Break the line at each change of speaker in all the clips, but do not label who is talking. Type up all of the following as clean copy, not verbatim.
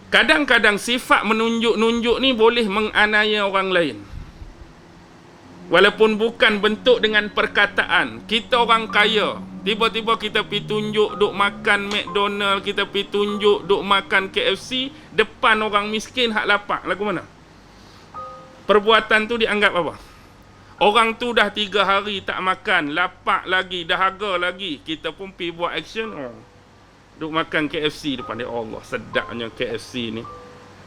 Kadang-kadang sifat menunjuk-nunjuk ni boleh menganiaya orang lain. Walaupun bukan bentuk dengan perkataan. Kita orang kaya, tiba-tiba kita pergi tunjuk duk makan McDonald, kita pergi tunjuk duk makan KFC depan orang miskin hak lapar. Lagu mana? Perbuatan tu dianggap apa? Orang tu dah 3 hari tak makan, lapar lagi, dahaga lagi. Kita pun pergi buat action. Duk makan KFC depan dia. Allah, sedapnya KFC ni.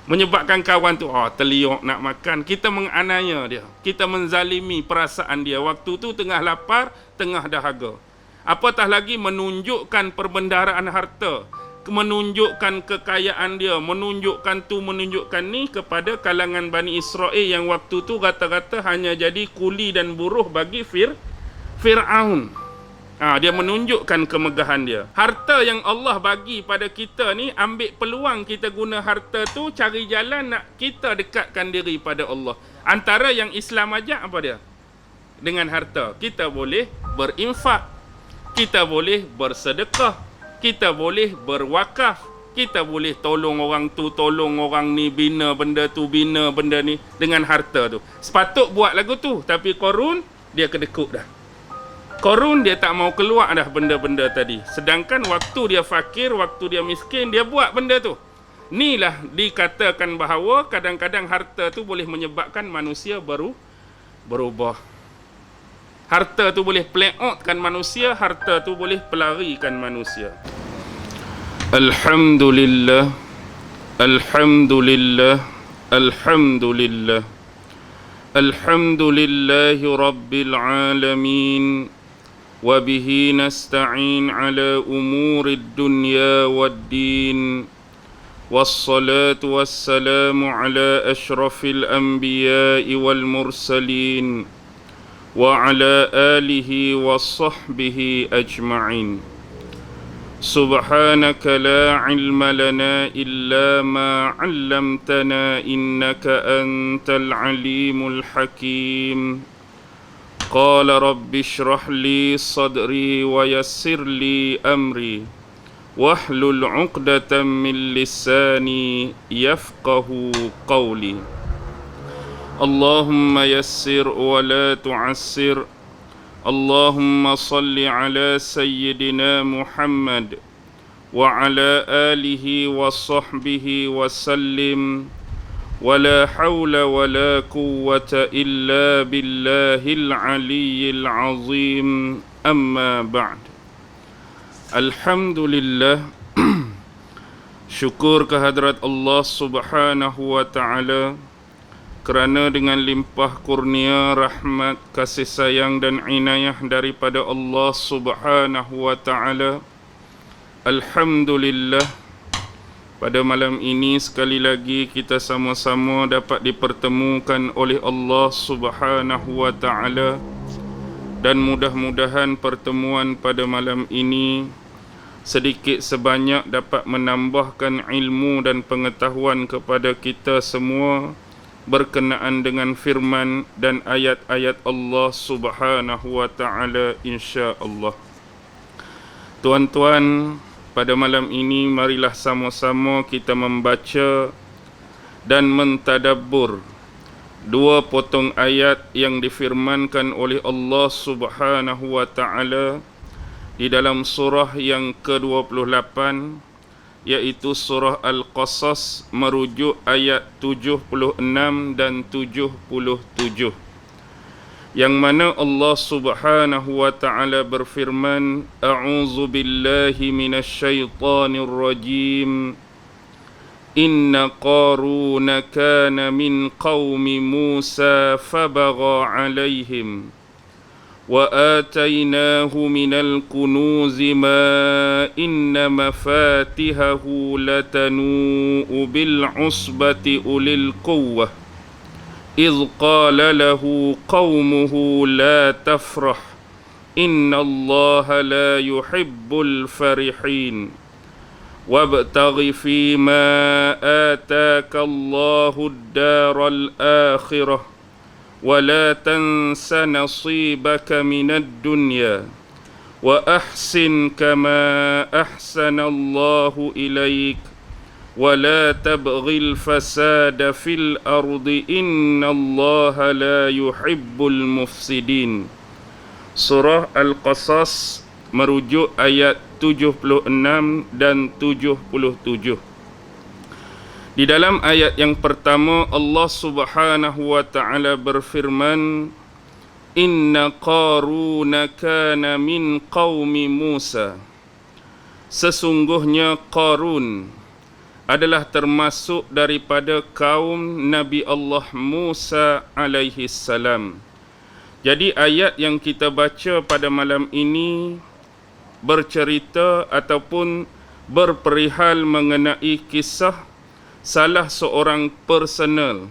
Menyebabkan kawan tu terliok nak makan. Kita menganiaya dia, kita menzalimi perasaan dia. Waktu tu tengah lapar, tengah dahaga. Apatah lagi menunjukkan perbendaharaan harta, menunjukkan kekayaan dia, menunjukkan tu, menunjukkan ni kepada kalangan Bani Israel yang waktu tu rata-rata hanya jadi kuli dan buruh bagi Fir'aun. Dia menunjukkan kemegahan dia. Harta yang Allah bagi pada kita ni, ambil peluang kita guna harta tu, cari jalan nak kita dekatkan diri pada Allah. Antara yang Islam ajak apa dia? Dengan harta kita boleh berinfak, kita boleh bersedekah, kita boleh berwakaf, kita boleh tolong orang tu, tolong orang ni, bina benda tu, bina benda ni dengan harta tu. Sepatut buat lagu tu, tapi Qarun dia kedekut dah. Qarun dia tak mau keluar dah benda-benda tadi. Sedangkan waktu dia fakir, waktu dia miskin, dia buat benda tu. Inilah dikatakan bahawa kadang-kadang harta tu boleh menyebabkan manusia berubah. Harta tu boleh play outkan manusia, harta tu boleh pelarikan manusia. Alhamdulillah, Alhamdulillah, Alhamdulillah, Alhamdulillahi Rabbil Alamin. وبه نستعين على أمور الدنيا والدين والصلاة والسلام على أشرف الأنبياء والمرسلين وعلى آله وصحبه أجمعين سبحانك لا علم لنا إلا ما علمتنا إنك أنت العليم الحكيم قال رب اشرح لي صدري ويسر لي أمري واحلل عقدة من لساني يفقه قولي اللهم يسر ولا تعسر اللهم صل على سيدنا محمد وعلى آله وصحبه وسلم ولا حول ولا قوة إلا بالله العلي العظيم أما بعد. Alhamdulillah, syukur kehadrat Allah Subhanahu wa ta'ala kerana dengan limpah kurnia, rahmat, kasih sayang dan inayah daripada Allah Subhanahu wa ta'ala, Alhamdulillah, pada malam ini sekali lagi kita sama-sama dapat dipertemukan oleh Allah Subhanahu wa ta'ala. Dan mudah-mudahan pertemuan pada malam ini sedikit sebanyak dapat menambahkan ilmu dan pengetahuan kepada kita semua berkenaan dengan firman dan ayat-ayat Allah Subhanahu wa ta'ala, insya-Allah. Tuan-tuan, pada malam ini marilah sama-sama kita membaca dan mentadabbur 2 potong ayat yang difirmankan oleh Allah Subhanahu wa ta'ala di dalam surah yang ke-28, iaitu surah Al-Qasas, merujuk ayat 76 dan 77, yang mana Allah Subhanahu wa ta'ala berfirman, A'udzu billahi minasyaitonir rajim. Inna Qaruna kana min qaumi Musa fabagha 'alaihim wa atainahu minal kunuzi ma inna mafatihahu latanu bil 'usbati ulil quwwah إذ قال له قومه لا تفرح إن الله لا يحب الفرحين وابتغ فيما آتاك الله الدار الآخرة ولا تنس نصيبك من الدنيا وأحسن كما أحسن الله إليك ولا تبغ الفساد في الأرض إن الله لا يحب المفسدين. Surah Al-Qasas merujuk ayat 76 dan 77. Di dalam ayat yang pertama Allah Subhanahu wa taala berfirman, Inna Qaruna kana min qaumi Musa. Sesungguhnya Qarun adalah termasuk daripada kaum Nabi Allah Musa alaihi salam. Jadi ayat yang kita baca pada malam ini bercerita ataupun berperihal mengenai kisah salah seorang personal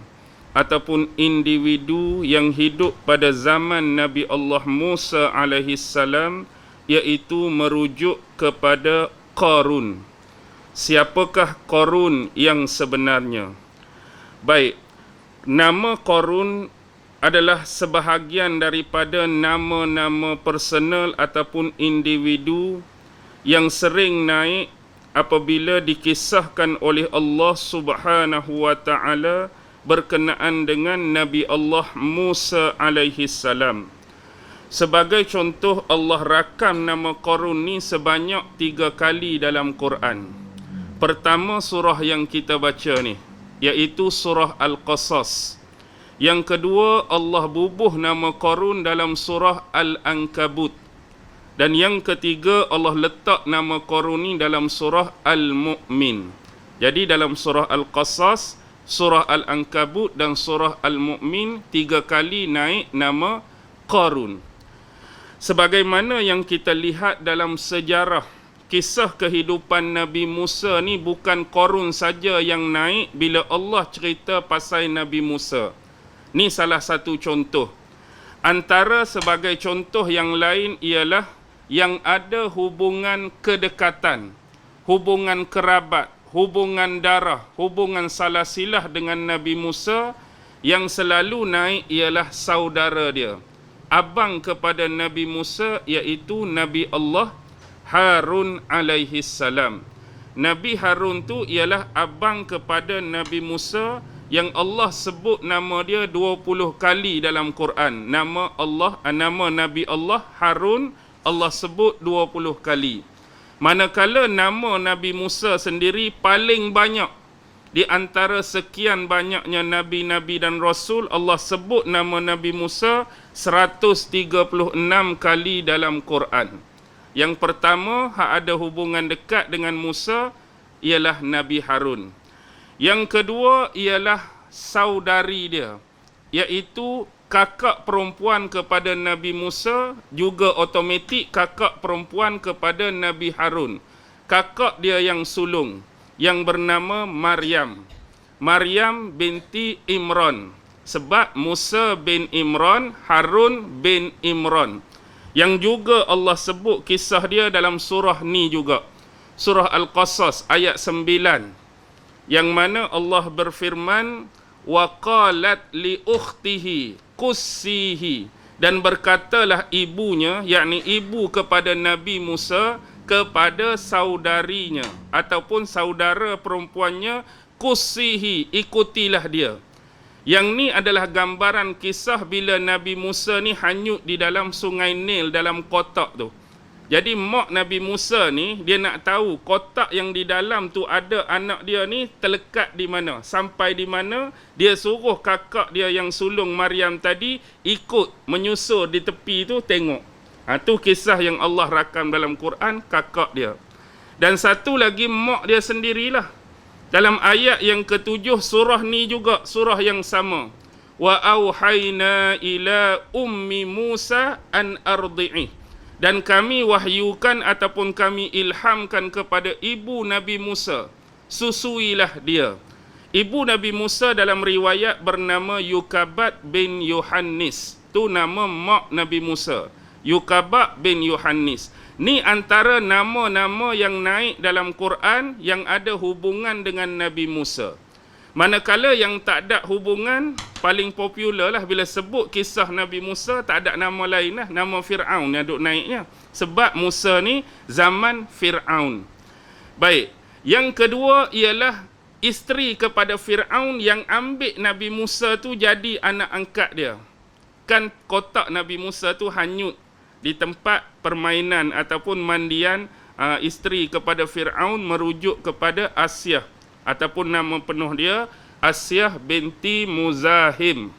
ataupun individu yang hidup pada zaman Nabi Allah Musa alaihi salam, iaitu merujuk kepada Qarun. Siapakah Qarun yang sebenarnya? Baik, nama Qarun adalah sebahagian daripada nama-nama personal ataupun individu yang sering naik apabila dikisahkan oleh Allah Subhanahu wa taala berkenaan dengan Nabi Allah Musa alaihi salam. Sebagai contoh, Allah rakam nama Qarun ni sebanyak 3 kali dalam Quran. Pertama surah yang kita baca ni, iaitu surah Al-Qasas. Yang kedua, Allah bubuh nama Qarun dalam surah Al-Ankabut. Dan yang ketiga, Allah letak nama Qarun ni dalam surah Al-Mu'min. Jadi dalam surah Al-Qasas, surah Al-Ankabut dan surah Al-Mu'min 3 kali naik nama Qarun. Sebagaimana yang kita lihat dalam sejarah, kisah kehidupan Nabi Musa ni bukan Qarun saja yang naik bila Allah cerita pasal Nabi Musa. Ni salah satu contoh. Antara sebagai contoh yang lain ialah yang ada hubungan kedekatan, hubungan kerabat, hubungan darah, hubungan salasilah dengan Nabi Musa, yang selalu naik ialah saudara dia, abang kepada Nabi Musa, iaitu Nabi Allah Harun alaihi salam. Nabi Harun tu ialah abang kepada Nabi Musa yang Allah sebut nama dia 20 kali dalam Quran. Nama Nabi Allah Harun Allah sebut 20 kali. Manakala nama Nabi Musa sendiri paling banyak di antara sekian banyaknya nabi-nabi dan rasul, Allah sebut nama Nabi Musa 136 kali dalam Quran. Yang pertama, ada hubungan dekat dengan Musa ialah Nabi Harun. Yang kedua ialah saudari dia, iaitu kakak perempuan kepada Nabi Musa, juga otomatik kakak perempuan kepada Nabi Harun. Kakak dia yang sulung, yang bernama Maryam. Maryam binti Imran. Sebab Musa bin Imran, Harun bin Imran. Yang juga Allah sebut kisah dia dalam surah ni juga. Surah Al-Qasas ayat 9. Yang mana Allah berfirman, wa qalat li ukhtihi qussihi, dan berkatalah ibunya, yakni ibu kepada Nabi Musa, kepada saudarinya ataupun saudara perempuannya, qussihi, ikutilah dia. Yang ni adalah gambaran kisah bila Nabi Musa ni hanyut di dalam sungai Nil, dalam kotak tu. Jadi mak Nabi Musa ni, dia nak tahu kotak yang di dalam tu ada anak dia ni terlekat di mana, sampai di mana. Dia suruh kakak dia yang sulung Maryam tadi ikut menyusur di tepi tu tengok. Tu kisah yang Allah rakam dalam Quran, kakak dia. Dan satu lagi mak dia sendirilah. Dalam ayat yang ketujuh surah ni juga, surah yang sama. Wa auhayna ila ummi Musa an ardi'ih. Dan kami wahyukan ataupun kami ilhamkan kepada ibu Nabi Musa, susuilah dia. Ibu Nabi Musa dalam riwayat bernama Yukabat bin Yohannis. Tu nama mak Nabi Musa, Yukabat bin Yohannis. Ni antara nama-nama yang naik dalam Quran yang ada hubungan dengan Nabi Musa. Manakala yang tak ada hubungan, paling popular lah bila sebut kisah Nabi Musa, tak ada nama lain lah, nama Fir'aun yang duk naiknya. Sebab Musa ni zaman Fir'aun. Baik, yang kedua ialah isteri kepada Fir'aun yang ambil Nabi Musa tu jadi anak angkat dia. Kan kotak Nabi Musa tu hanyut di tempat permainan ataupun mandian isteri kepada Fir'aun merujuk kepada Asyah ataupun nama penuh dia Asyah binti Muzahim,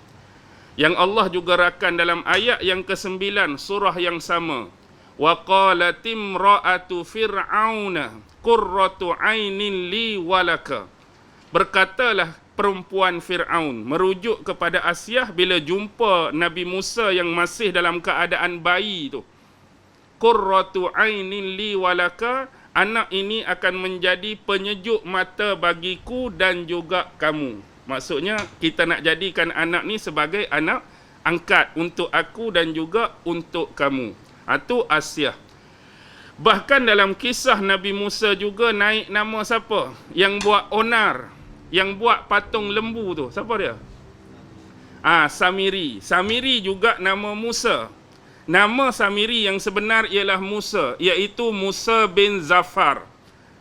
yang Allah juga rakan dalam ayat yang ke-9 surah yang sama. Wa qalat imra'atu fir'auna qurratu 'ainin li walaka. Berkatalah perempuan Fir'aun merujuk kepada Asyah bila jumpa Nabi Musa yang masih dalam keadaan bayi tu. Qurratu 'ainin li walaka, anak ini akan menjadi penyejuk mata bagiku dan juga kamu. Maksudnya kita nak jadikan anak ni sebagai anak angkat untuk aku dan juga untuk kamu. Itu Asyah. Bahkan dalam kisah Nabi Musa juga naik nama siapa? Yang buat onar, yang buat patung lembu tu. Siapa dia? Samiri. Samiri juga nama Musa. Nama Samiri yang sebenar ialah Musa, iaitu Musa bin Zafar.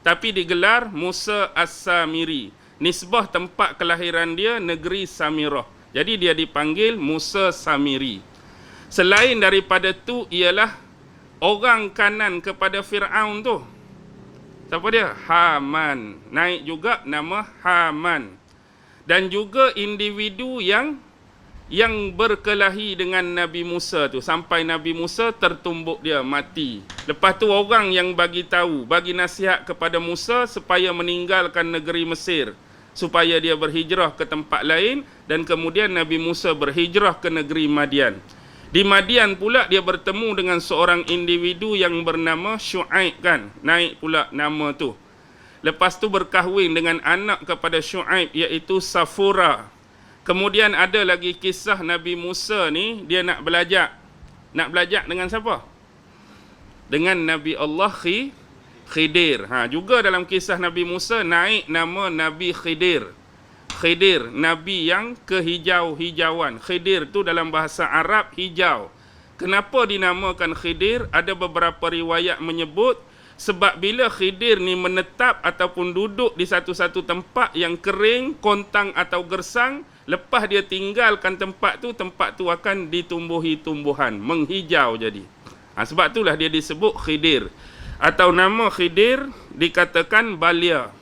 Tapi digelar Musa As-Samiri. Nisbah tempat kelahiran dia negeri Samirah. Jadi dia dipanggil Musa Samiri. Selain daripada tu ialah orang kanan kepada Fir'aun tu. Siapa dia? Haman. Naik juga nama Haman. Dan juga individu yang berkelahi dengan Nabi Musa tu sampai Nabi Musa tertumbuk dia mati. Lepas tu orang yang bagi tahu, bagi nasihat kepada Musa supaya meninggalkan negeri Mesir, supaya dia berhijrah ke tempat lain, dan kemudian Nabi Musa berhijrah ke negeri Madian. Di Madian pula dia bertemu dengan seorang individu yang bernama Syu'aib kan. Naik pula nama tu. Lepas tu berkahwin dengan anak kepada Syu'aib iaitu Safura. Kemudian ada lagi kisah Nabi Musa ni, dia nak belajar. Nak belajar dengan siapa? Dengan Nabi Allah Khidir. Juga dalam kisah Nabi Musa naik nama Nabi Khidir. Khidir, Nabi yang kehijau-hijauan. Khidir tu dalam bahasa Arab hijau. Kenapa dinamakan Khidir? Ada beberapa riwayat menyebut sebab bila Khidir ni menetap ataupun duduk di satu-satu tempat yang kering, kontang atau gersang, lepas dia tinggalkan tempat tu akan ditumbuhi tumbuhan, menghijau jadi. Sebab itulah dia disebut Khidir. Atau nama Khidir dikatakan Balia.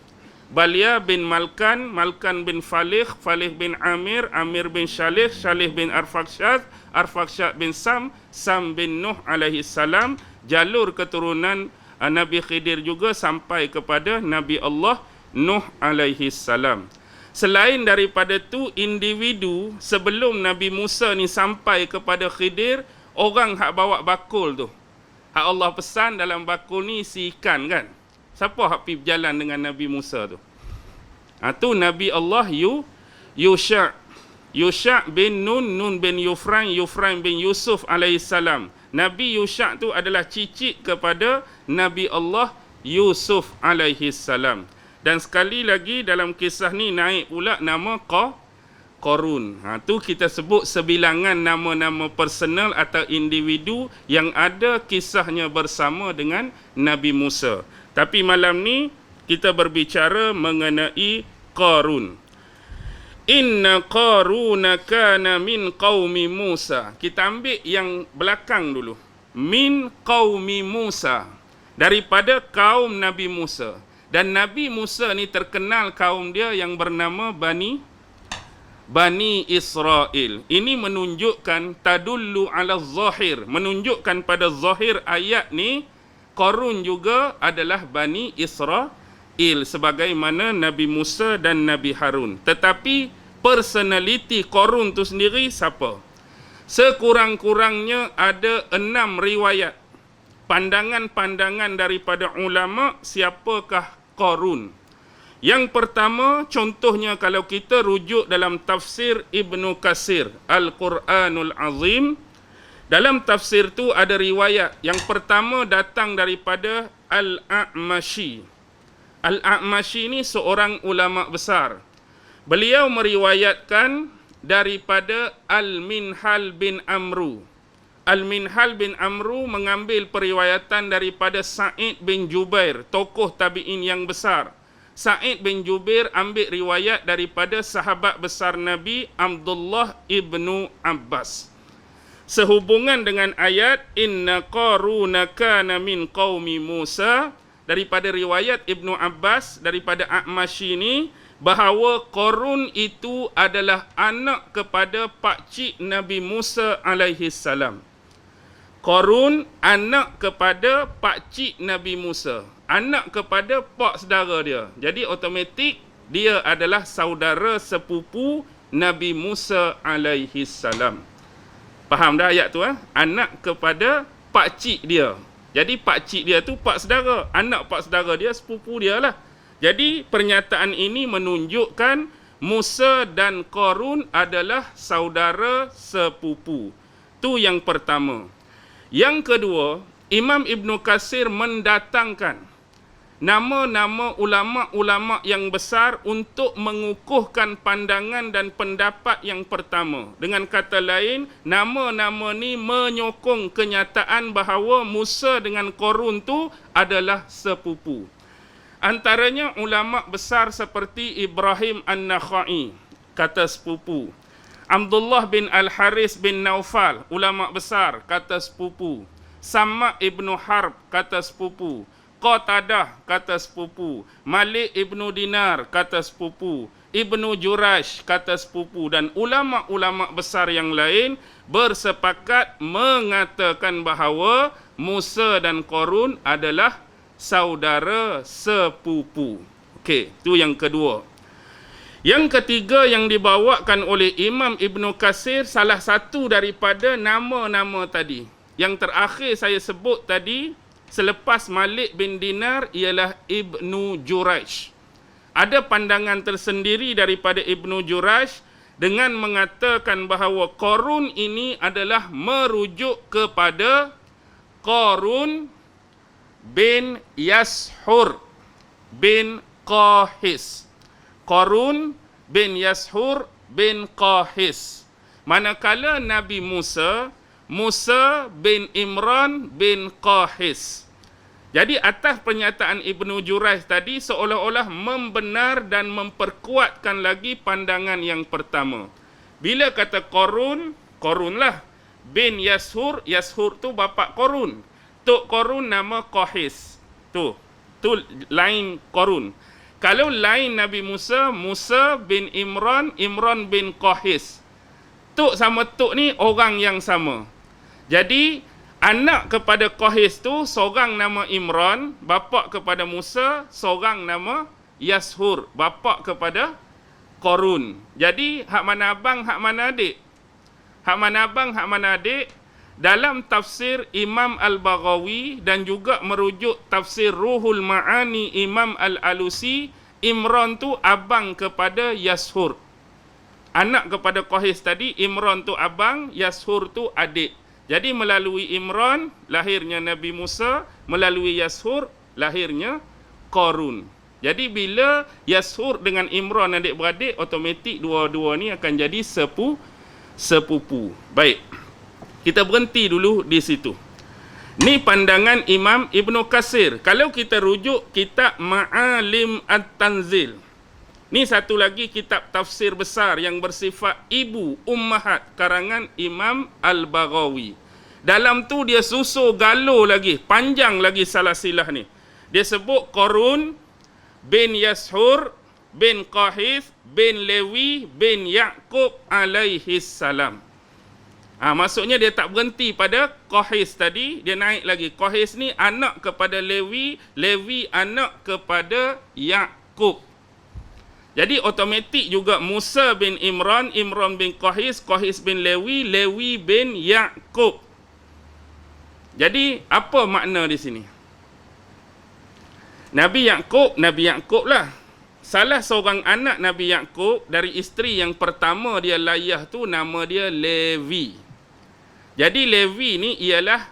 Balia bin Malkan, Malkan bin Falih, Falih bin Amir, Amir bin Shalih, Shalih bin Arfaksyad, Arfaksyad bin Sam, Sam bin Nuh alaihi salam. Jalur keturunan Nabi Khidir juga sampai kepada Nabi Allah Nuh alaihi salam. Selain daripada tu, individu sebelum Nabi Musa ni sampai kepada Khidir, orang hak bawa bakul tu. Hak Allah pesan dalam bakul ni isi ikan kan. Siapa hak pergi berjalan dengan Nabi Musa tu? Tu Nabi Allah Yusha. Yusha bin Nun, Nun bin Yufraim, Yufraim bin Yusuf alaihissalam. Nabi Yusha tu adalah cicit kepada Nabi Allah Yusuf alaihissalam. Dan sekali lagi dalam kisah ni naik pula nama Qarun. Tu kita sebut sebilangan nama-nama personal atau individu yang ada kisahnya bersama dengan Nabi Musa. Tapi malam ni kita berbicara mengenai Qarun. Inna Qaruna kana min qaumi Musa. Kita ambil yang belakang dulu. Min qaumi Musa. Daripada kaum Nabi Musa. Dan Nabi Musa ni terkenal kaum dia yang bernama Bani Israel. Ini menunjukkan tadullu ala zahir. Menunjukkan pada zahir ayat ni Qarun juga adalah Bani Israel sebagaimana Nabi Musa dan Nabi Harun. Tetapi personality Qarun tu sendiri siapa? Sekurang-kurangnya ada 6 riwayat. Pandangan-pandangan daripada ulama siapakah Qarun. Yang pertama, contohnya kalau kita rujuk dalam tafsir Ibnu Katsir, Al-Quranul Azim. Dalam tafsir tu ada riwayat. Yang pertama datang daripada Al-A'mashi. Al-A'mashi ni seorang ulama besar. Beliau meriwayatkan daripada Al-Minhal bin Amru. Al-Minhal bin Amru mengambil periwayatan daripada Sa'id bin Jubair, tokoh tabi'in yang besar. Sa'id bin Jubair ambil riwayat daripada sahabat besar Nabi Abdullah ibnu Abbas. Sehubungan dengan ayat Inna Qaruna kana min qaumi Musa, daripada riwayat Ibnu Abbas daripada A'mash ini, bahawa Qarun itu adalah anak kepada pakcik Nabi Musa alaihi salam. Qarun anak kepada pakcik Nabi Musa, anak kepada pak saudara dia. Jadi automatik dia adalah saudara sepupu Nabi Musa alaihi salam. Faham dah ayat tu? Anak kepada pakcik dia. Jadi pakcik dia tu pak saudara, anak pak saudara dia sepupu dia lah. Jadi pernyataan ini menunjukkan Musa dan Qarun adalah saudara sepupu. Tu yang pertama. Yang kedua, Imam Ibn Katsir mendatangkan nama-nama ulama-ulama yang besar untuk mengukuhkan pandangan dan pendapat yang pertama. Dengan kata lain, nama-nama ni menyokong kenyataan bahawa Musa dengan Qarun tu adalah sepupu. Antaranya ulama besar seperti Ibrahim An-Nakhai, kata sepupu. Abdullah bin Al-Haris bin Naufal, ulama besar, kata sepupu. Sama' ibnu Harb, kata sepupu. Qatadah, kata sepupu. Malik ibnu Dinar, kata sepupu. Ibnu Jurash, kata sepupu. Dan ulama-ulama besar yang lain bersepakat mengatakan bahawa Musa dan Qarun adalah saudara sepupu. Okey, itu yang kedua. Yang ketiga yang dibawakan oleh Imam Ibn Katsir, salah satu daripada nama-nama tadi. Yang terakhir saya sebut tadi, selepas Malik bin Dinar, ialah Ibnu Jurayj. Ada pandangan tersendiri daripada Ibnu Jurayj dengan mengatakan bahawa Qarun ini adalah merujuk kepada Qarun bin Yashur bin Qahis. Qarun bin Yashur bin Qahis. Manakala Nabi Musa, Musa bin Imran bin Qahis. Jadi atas pernyataan Ibnu Jurayj tadi seolah-olah membenar dan memperkuatkan lagi pandangan yang pertama. Bila kata Qarun, Qarunlah bin Yashur, Yashur tu bapa Qarun. Tok Qarun nama Qahis. Tu lain Qarun. Kalau lain Nabi Musa, Musa bin Imran, Imran bin Qahis. Tok sama tok ni orang yang sama. Jadi anak kepada Qahis tu seorang nama Imran, bapa kepada Musa, seorang nama Yashur, bapa kepada Qarun. Jadi hak mana abang, hak mana adik? Hak mana abang, hak mana adik? Dalam tafsir Imam Al-Baghawi dan juga merujuk tafsir Ruhul Ma'ani Imam Al-Alusi, Imran tu abang kepada Yashur. Anak kepada Qahis tadi, Imran tu abang, Yashur tu adik. Jadi melalui Imran lahirnya Nabi Musa, melalui Yashur lahirnya Qarun. Jadi bila Yashur dengan Imran adik-beradik, automatik dua-dua ni akan jadi sepupu. Baik. Kita berhenti dulu di situ. Ni pandangan Imam Ibn Katsir. Kalau kita rujuk kitab Ma'alim At-Tanzil. Ni satu lagi kitab tafsir besar yang bersifat ibu ummahat karangan Imam Al-Baghawi. Dalam tu dia susun galau lagi, panjang lagi salasilah ni. Dia sebut Qarun bin Yashur bin Qahis bin Lewi bin Ya'qub alaihi salam. Maksudnya dia tak berhenti pada Qahis tadi, dia naik lagi. Qahis ni anak kepada Lewi, Lewi anak kepada Ya'qub. Jadi automatik juga Musa bin Imran, Imran bin Qahis, Qahis bin Lewi, Lewi bin Ya'qub. Jadi apa makna di sini? Nabi Ya'qub lah. Salah seorang anak Nabi Ya'qub dari isteri yang pertama dia layah tu nama dia Levi. Jadi Levi ni ialah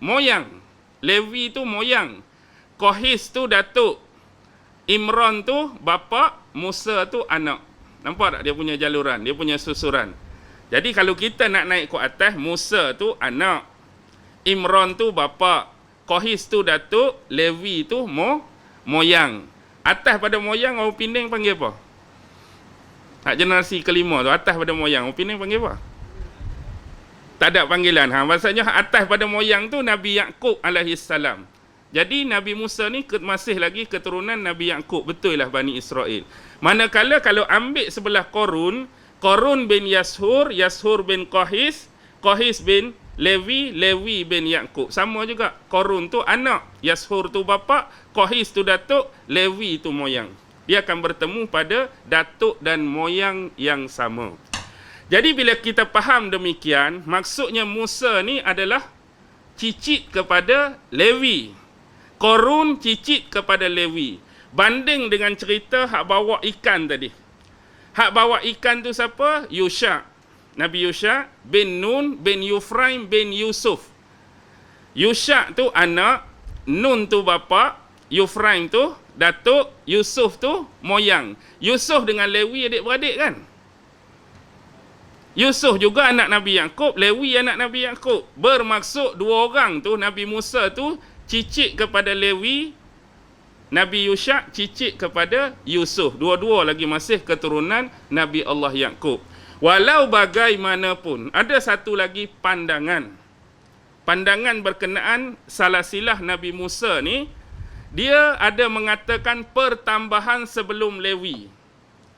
moyang. Levi tu moyang. Qahis tu datuk. Imran tu bapa, Musa tu anak. Nampak tak dia punya jaluran, dia punya susuran. Jadi kalau kita nak naik ke atas, Musa tu anak. Imran tu bapa. Qahis tu datuk, Levi tu moyang. Atas pada moyang orang Penang panggil apa? Hak generasi kelima tu, atas pada moyang orang Penang panggil apa? Tak ada panggilan. Maksudnya atas pada moyang tu Nabi Yaqub alaihi salam. Jadi Nabi Musa ni masih lagi keturunan Nabi Yaqub. Betul lah Bani Israel. Manakala kalau ambil sebelah Korun, Korun bin Yashur, Yashur bin Qahis, Qahis bin Lewi, Lewi bin Yaqub. Sama juga. Korun tu anak, Yashur tu bapa, Qahis tu datuk, Lewi tu moyang. Dia akan bertemu pada datuk dan moyang yang sama. Jadi bila kita faham demikian, maksudnya Musa ni adalah cicit kepada Lewi. Korun cicit kepada Lewi. Banding dengan cerita hak bawa ikan tadi. Hak bawa ikan tu siapa? Yusha. Nabi Yusha bin Nun bin Yufraim bin Yusuf. Yusha tu anak, Nun tu bapa, Yufraim tu datuk, Yusuf tu moyang. Yusuf dengan Lewi adik-beradik kan? Yusuf juga anak Nabi Yaqub, Lewi anak Nabi Yaqub. Bermaksud dua orang tu, Nabi Musa tu cicit kepada Lewi, Nabi Yusha cicit kepada Yusuf. Dua-dua lagi masih keturunan Nabi Allah Yaqub. Walau bagaimanapun, ada satu lagi pandangan. Pandangan berkenaan salasilah Nabi Musa ni, dia ada mengatakan pertambahan sebelum Lewi.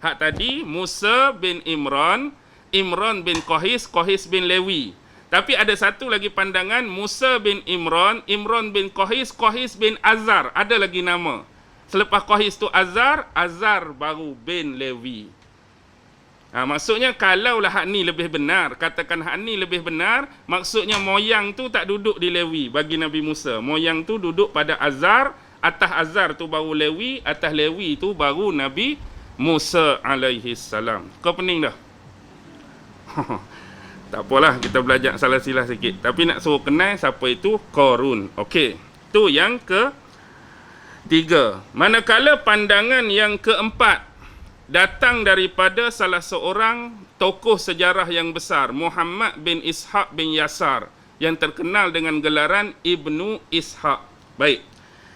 Hak tadi, Musa bin Imran, Imran bin Qahis, Qahis bin Lewi. Tapi ada satu lagi pandangan, Musa bin Imran, Imran bin Qahis, Qahis bin Azar. Ada lagi nama. Selepas Qahis tu Azar, Azar baru bin Lewi. Maksudnya kalaulah hak ni lebih benar, katakan hak ni lebih benar, maksudnya moyang tu tak duduk di Lewi bagi Nabi Musa. Moyang tu duduk pada Azar, atas Azar tu baru Lewi, atas Lewi tu baru Nabi Musa alaihi salam. Kau pening dah? Tak apalah, kita belajar salah silah sikit. Tapi nak suruh kenal siapa itu Korun. Okey. Tu yang ketiga. Manakala pandangan yang keempat datang daripada salah seorang tokoh sejarah yang besar, Muhammad bin Ishaq bin Yasar, yang terkenal dengan gelaran Ibnu Ishaq. Baik.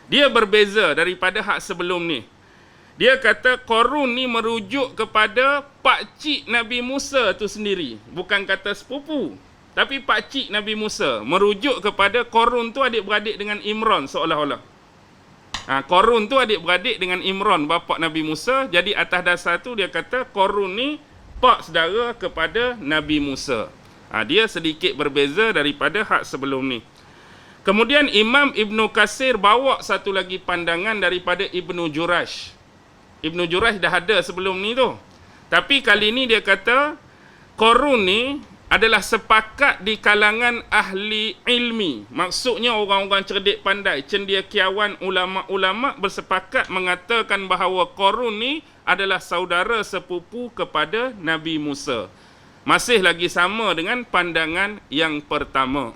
Dia berbeza daripada hak sebelum ni. Dia kata Korun ni merujuk kepada pakcik Nabi Musa tu sendiri. Bukan kata sepupu. Tapi pakcik Nabi Musa. Merujuk kepada Korun tu adik-beradik dengan Imran seolah-olah. Korun tu adik-beradik dengan Imran, bapa Nabi Musa. Jadi atas dasar tu dia kata Korun ni pak saudara kepada Nabi Musa. Dia sedikit berbeza daripada hak sebelum ni. Kemudian Imam Ibnu Kasir bawa satu lagi pandangan daripada Ibnu Jurash. Ibnu Jurash dah ada sebelum ni tu. Tapi kali ni dia kata Korun ni adalah sepakat di kalangan ahli ilmi. Maksudnya orang-orang cerdik pandai, cendekiawan, ulama-ulama bersepakat mengatakan bahawa Korun ni adalah saudara sepupu kepada Nabi Musa. Masih lagi sama dengan pandangan yang pertama.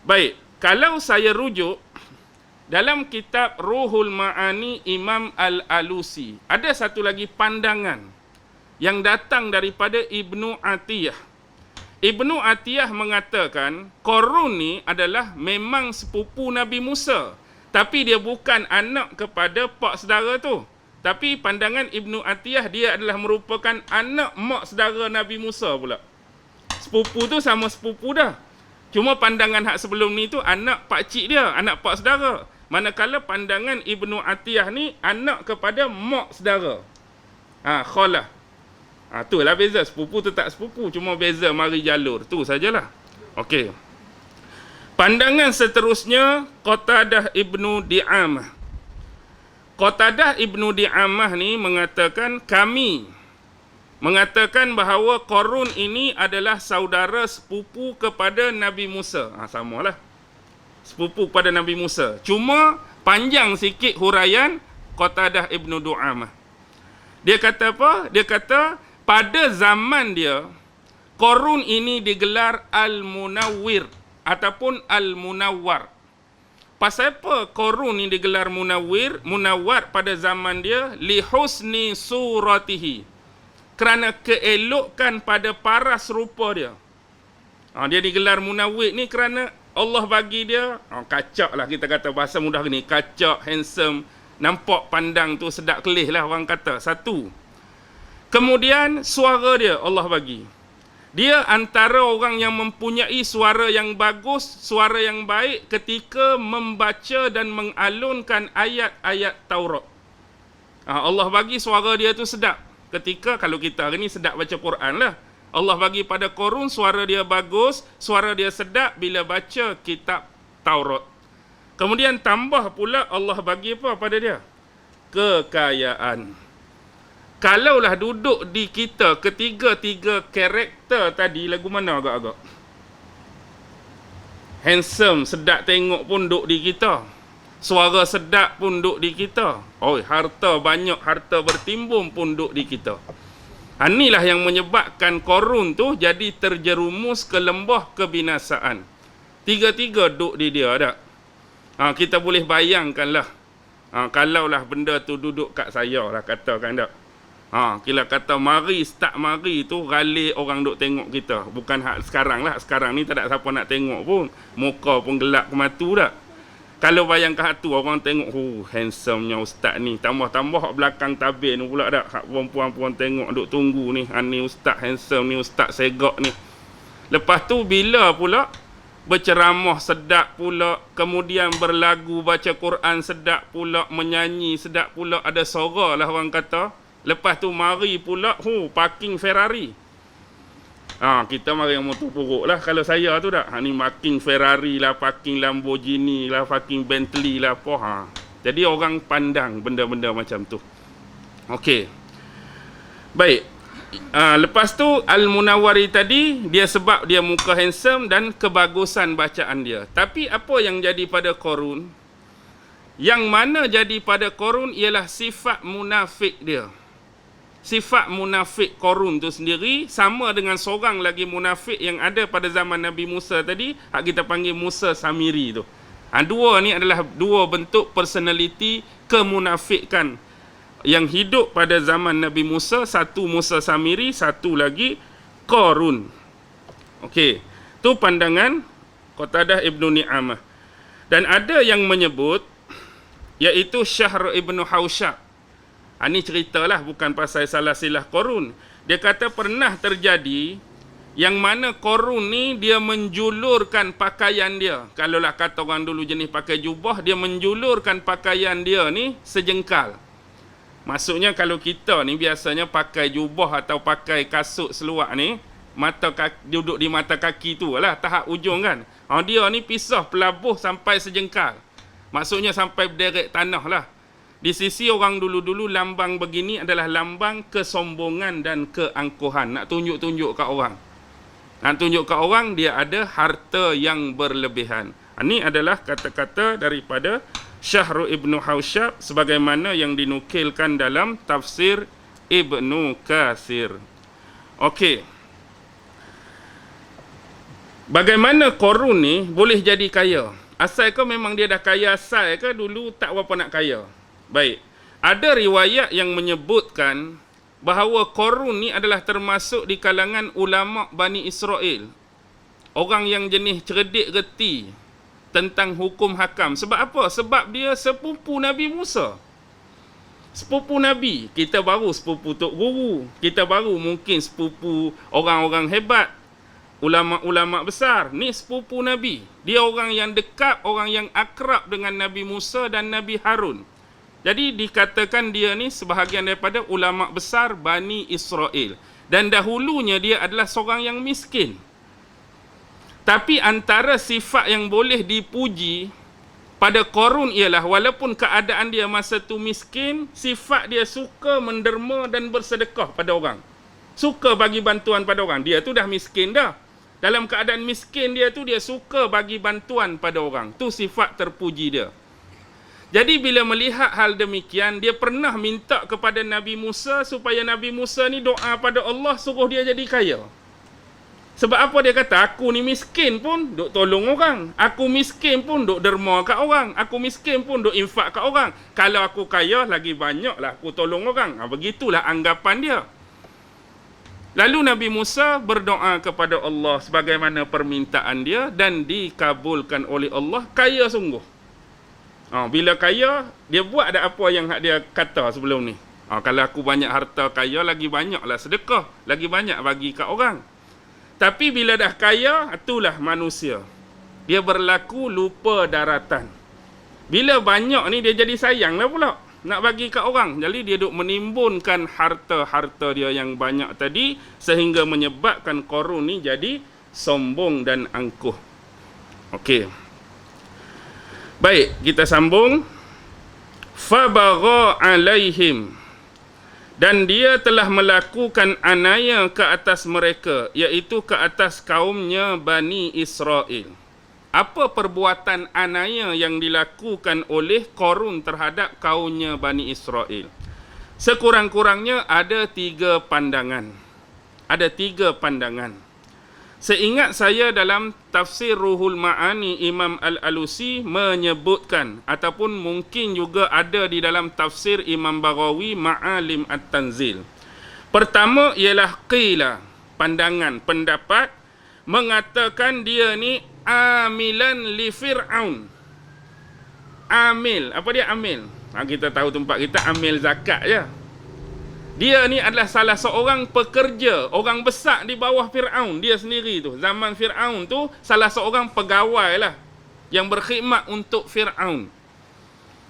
Baik, kalau saya rujuk dalam kitab Ruhul Ma'ani Imam Al-Alusi, ada satu lagi pandangan yang datang daripada Ibnu Atiyah. Ibnu Atiyah mengatakan Korun ni adalah memang sepupu Nabi Musa, tapi dia bukan anak kepada pak saudara tu. Tapi pandangan Ibnu Atiyah, dia adalah merupakan anak mak saudara Nabi Musa pula. Sepupu tu sama sepupu dah. Cuma pandangan hak sebelum ni tu anak pakcik dia, anak pak saudara. Manakala pandangan Ibnu Atiyah ni anak kepada mak saudara. Khalah. Itulah beza. Sepupu tu tak sepupu, cuma beza mari jalur. Tu sajalah. Okey. Pandangan seterusnya Qatadah Ibnu Di'amah. Qatadah Ibnu Di'amah ni mengatakan kami mengatakan bahawa Korun ini adalah saudara sepupu kepada Nabi Musa. Samalah. Sepupu kepada Nabi Musa. Cuma panjang sikit huraian Qatadah Ibnu Di'amah. Dia kata apa? Dia kata pada zaman dia Korun ini digelar Al-Munawwir ataupun Al-Munawwar. Pasal apa Korun ini digelar Munawwar pada zaman dia? Li husni suratihi. Kerana keelokan pada paras rupa dia. Dia digelar Munawwir ni kerana Allah bagi dia kacak lah, kita kata bahasa mudah ni, kacak, handsome, Nampak pandang tu sedap kelih lah orang kata. Satu. Kemudian suara dia Allah bagi. Dia antara orang yang mempunyai suara yang bagus, suara yang baik ketika membaca dan mengalunkan ayat-ayat Taurat. Allah bagi suara dia tu sedap. Ketika kalau kita hari ni sedap baca Quran lah. Allah bagi pada Korun suara dia bagus, suara dia sedap bila baca kitab Taurat. Kemudian tambah pula Allah bagi apa pada dia? Kekayaan. Kalaulah duduk di kita ketiga-tiga karakter tadi, lagu mana agak-agak? Handsome, sedap tengok pun duduk di kita. Suara sedap pun duduk di kita. Oh, harta banyak, harta bertimbun pun duduk di kita. Inilah yang menyebabkan Korun tu jadi terjerumus ke lembah kebinasaan. Tiga-tiga duduk di dia tak? Kita boleh bayangkanlah. Kalaulah benda tu duduk kat saya lah, katakan tak? Kita kata mari start mari tu ralik orang duk tengok kita. Bukan hak sekarang lah. Sekarang ni tak ada siapa nak tengok pun. Muka pun gelap ke matu tak. Kalau bayangkan hak tu orang tengok, handsome-nya ustaz ni. Tambah-tambah hak belakang tabir ni pula tak. Hak perempuan-perempuan tengok duk tunggu ni. Ni ustaz handsome ni, ustaz segak ni. Lepas tu bila pula berceramah sedap pula, kemudian berlagu baca Quran sedap pula, menyanyi sedap pula, ada suara lah orang kata. Lepas tu mari pula parking Ferrari. Kita mari yang motor buruk lah kalau saya tu tak. Ni parking Ferrari lah, parking Lamborghini lah, parking Bentley lah apa. Jadi orang pandang benda-benda macam tu. Okey. Baik. Lepas tu Al-Munawwari tadi dia sebab dia muka handsome dan kebagusan bacaan dia. Tapi apa yang jadi pada Korun? Yang mana jadi pada Korun ialah sifat munafik dia. Sifat munafik Korun tu sendiri sama dengan seorang lagi munafik yang ada pada zaman Nabi Musa tadi, hak kita panggil Musa Samiri tu. Dua ni adalah dua bentuk personality kemunafikan yang hidup pada zaman Nabi Musa. Satu Musa Samiri, satu lagi Korun. Okey, tu pandangan Qatadah Ibnu Ni'amah. Dan ada yang menyebut iaitu Syahr Ibnu Hausyab. Ini ceritalah bukan pasal salah silah Korun. Dia kata pernah terjadi yang mana Korun ni dia menjulurkan pakaian dia. Kalaulah kata orang dulu jenis pakai jubah, dia menjulurkan pakaian dia ni sejengkal. Maksudnya kalau kita ni biasanya pakai jubah atau pakai kasut seluar ni, duduk di mata kaki tu lah, tahap ujung kan. Dia ni pisah pelabuh sampai sejengkal. Maksudnya sampai berderet tanah lah. Di sisi orang dulu-dulu lambang begini adalah lambang kesombongan dan keangkuhan. Nak tunjuk-tunjuk kat orang. Nak tunjuk kat orang dia ada harta yang berlebihan. Ini adalah kata-kata daripada Syahr Ibnu Hausyab sebagaimana yang dinukilkan dalam tafsir Ibnu Katsir. Okey. Bagaimana Korun ni boleh jadi kaya? Asal ke memang dia dah kaya asal ke dulu tak berapa nak kaya? Baik, ada riwayat yang menyebutkan bahawa Korun ni adalah termasuk di kalangan ulama Bani Israel. Orang yang jenis cerdik reti tentang hukum hakam. Sebab apa? Sebab dia sepupu Nabi Musa. Sepupu Nabi. Kita baru sepupu Tok Guru. Kita baru mungkin sepupu orang-orang hebat. Ulama-ulama besar. Ni sepupu Nabi. Dia orang yang dekat, orang yang akrab dengan Nabi Musa dan Nabi Harun. Jadi dikatakan dia ni sebahagian daripada ulama besar Bani Israel. Dan dahulunya dia adalah seorang yang miskin. Tapi antara sifat yang boleh dipuji pada Korun ialah walaupun keadaan dia masa tu miskin, sifat dia suka menderma dan bersedekah pada orang. Suka bagi bantuan pada orang. Dia tu dah miskin dah. Dalam keadaan miskin dia tu dia suka bagi bantuan pada orang. Tu sifat terpuji dia. Jadi bila melihat hal demikian, dia pernah minta kepada Nabi Musa supaya Nabi Musa ni doa pada Allah suruh dia jadi kaya. Sebab apa dia kata? Aku ni miskin pun duk tolong orang. Aku miskin pun duk derma kat orang. Aku miskin pun duk infak kat orang. Kalau aku kaya, lagi banyaklah aku tolong orang. Begitulah anggapan dia. Lalu Nabi Musa berdoa kepada Allah sebagaimana permintaan dia dan dikabulkan oleh Allah, kaya sungguh. Bila kaya, dia buat ada apa yang dia kata sebelum ni. Kalau aku banyak harta kaya, lagi banyaklah sedekah, lagi banyak bagi kat orang. Tapi bila dah kaya, itulah manusia. Dia berlaku lupa daratan. Bila banyak ni, dia jadi sayang lah pula. Nak bagi kat orang. Jadi dia duk menimbunkan harta-harta dia yang banyak tadi, sehingga menyebabkan Qarun ni jadi sombong dan angkuh. Okey. Baik, kita sambung. Fabagha alaihim. Dan dia telah melakukan anaya ke atas mereka, iaitu ke atas kaumnya Bani Israel. Apa perbuatan anaya yang dilakukan oleh Qarun terhadap kaumnya Bani Israel? Sekurang-kurangnya ada 3 pandangan. Ada 3 pandangan. Seingat saya dalam tafsir Ruhul Ma'ani, Imam Al-Alusi menyebutkan, ataupun mungkin juga ada di dalam tafsir Imam Baghawi Ma'alim At-Tanzil. Pertama ialah qila, pandangan, pendapat, mengatakan dia ni amilan li Fir'aun. Amil, apa dia amil? Kita tahu tempat kita amil zakat je. Dia ni adalah salah seorang pekerja, orang besar di bawah Fir'aun. Dia sendiri tu, zaman Fir'aun tu, salah seorang pegawai lah yang berkhidmat untuk Fir'aun.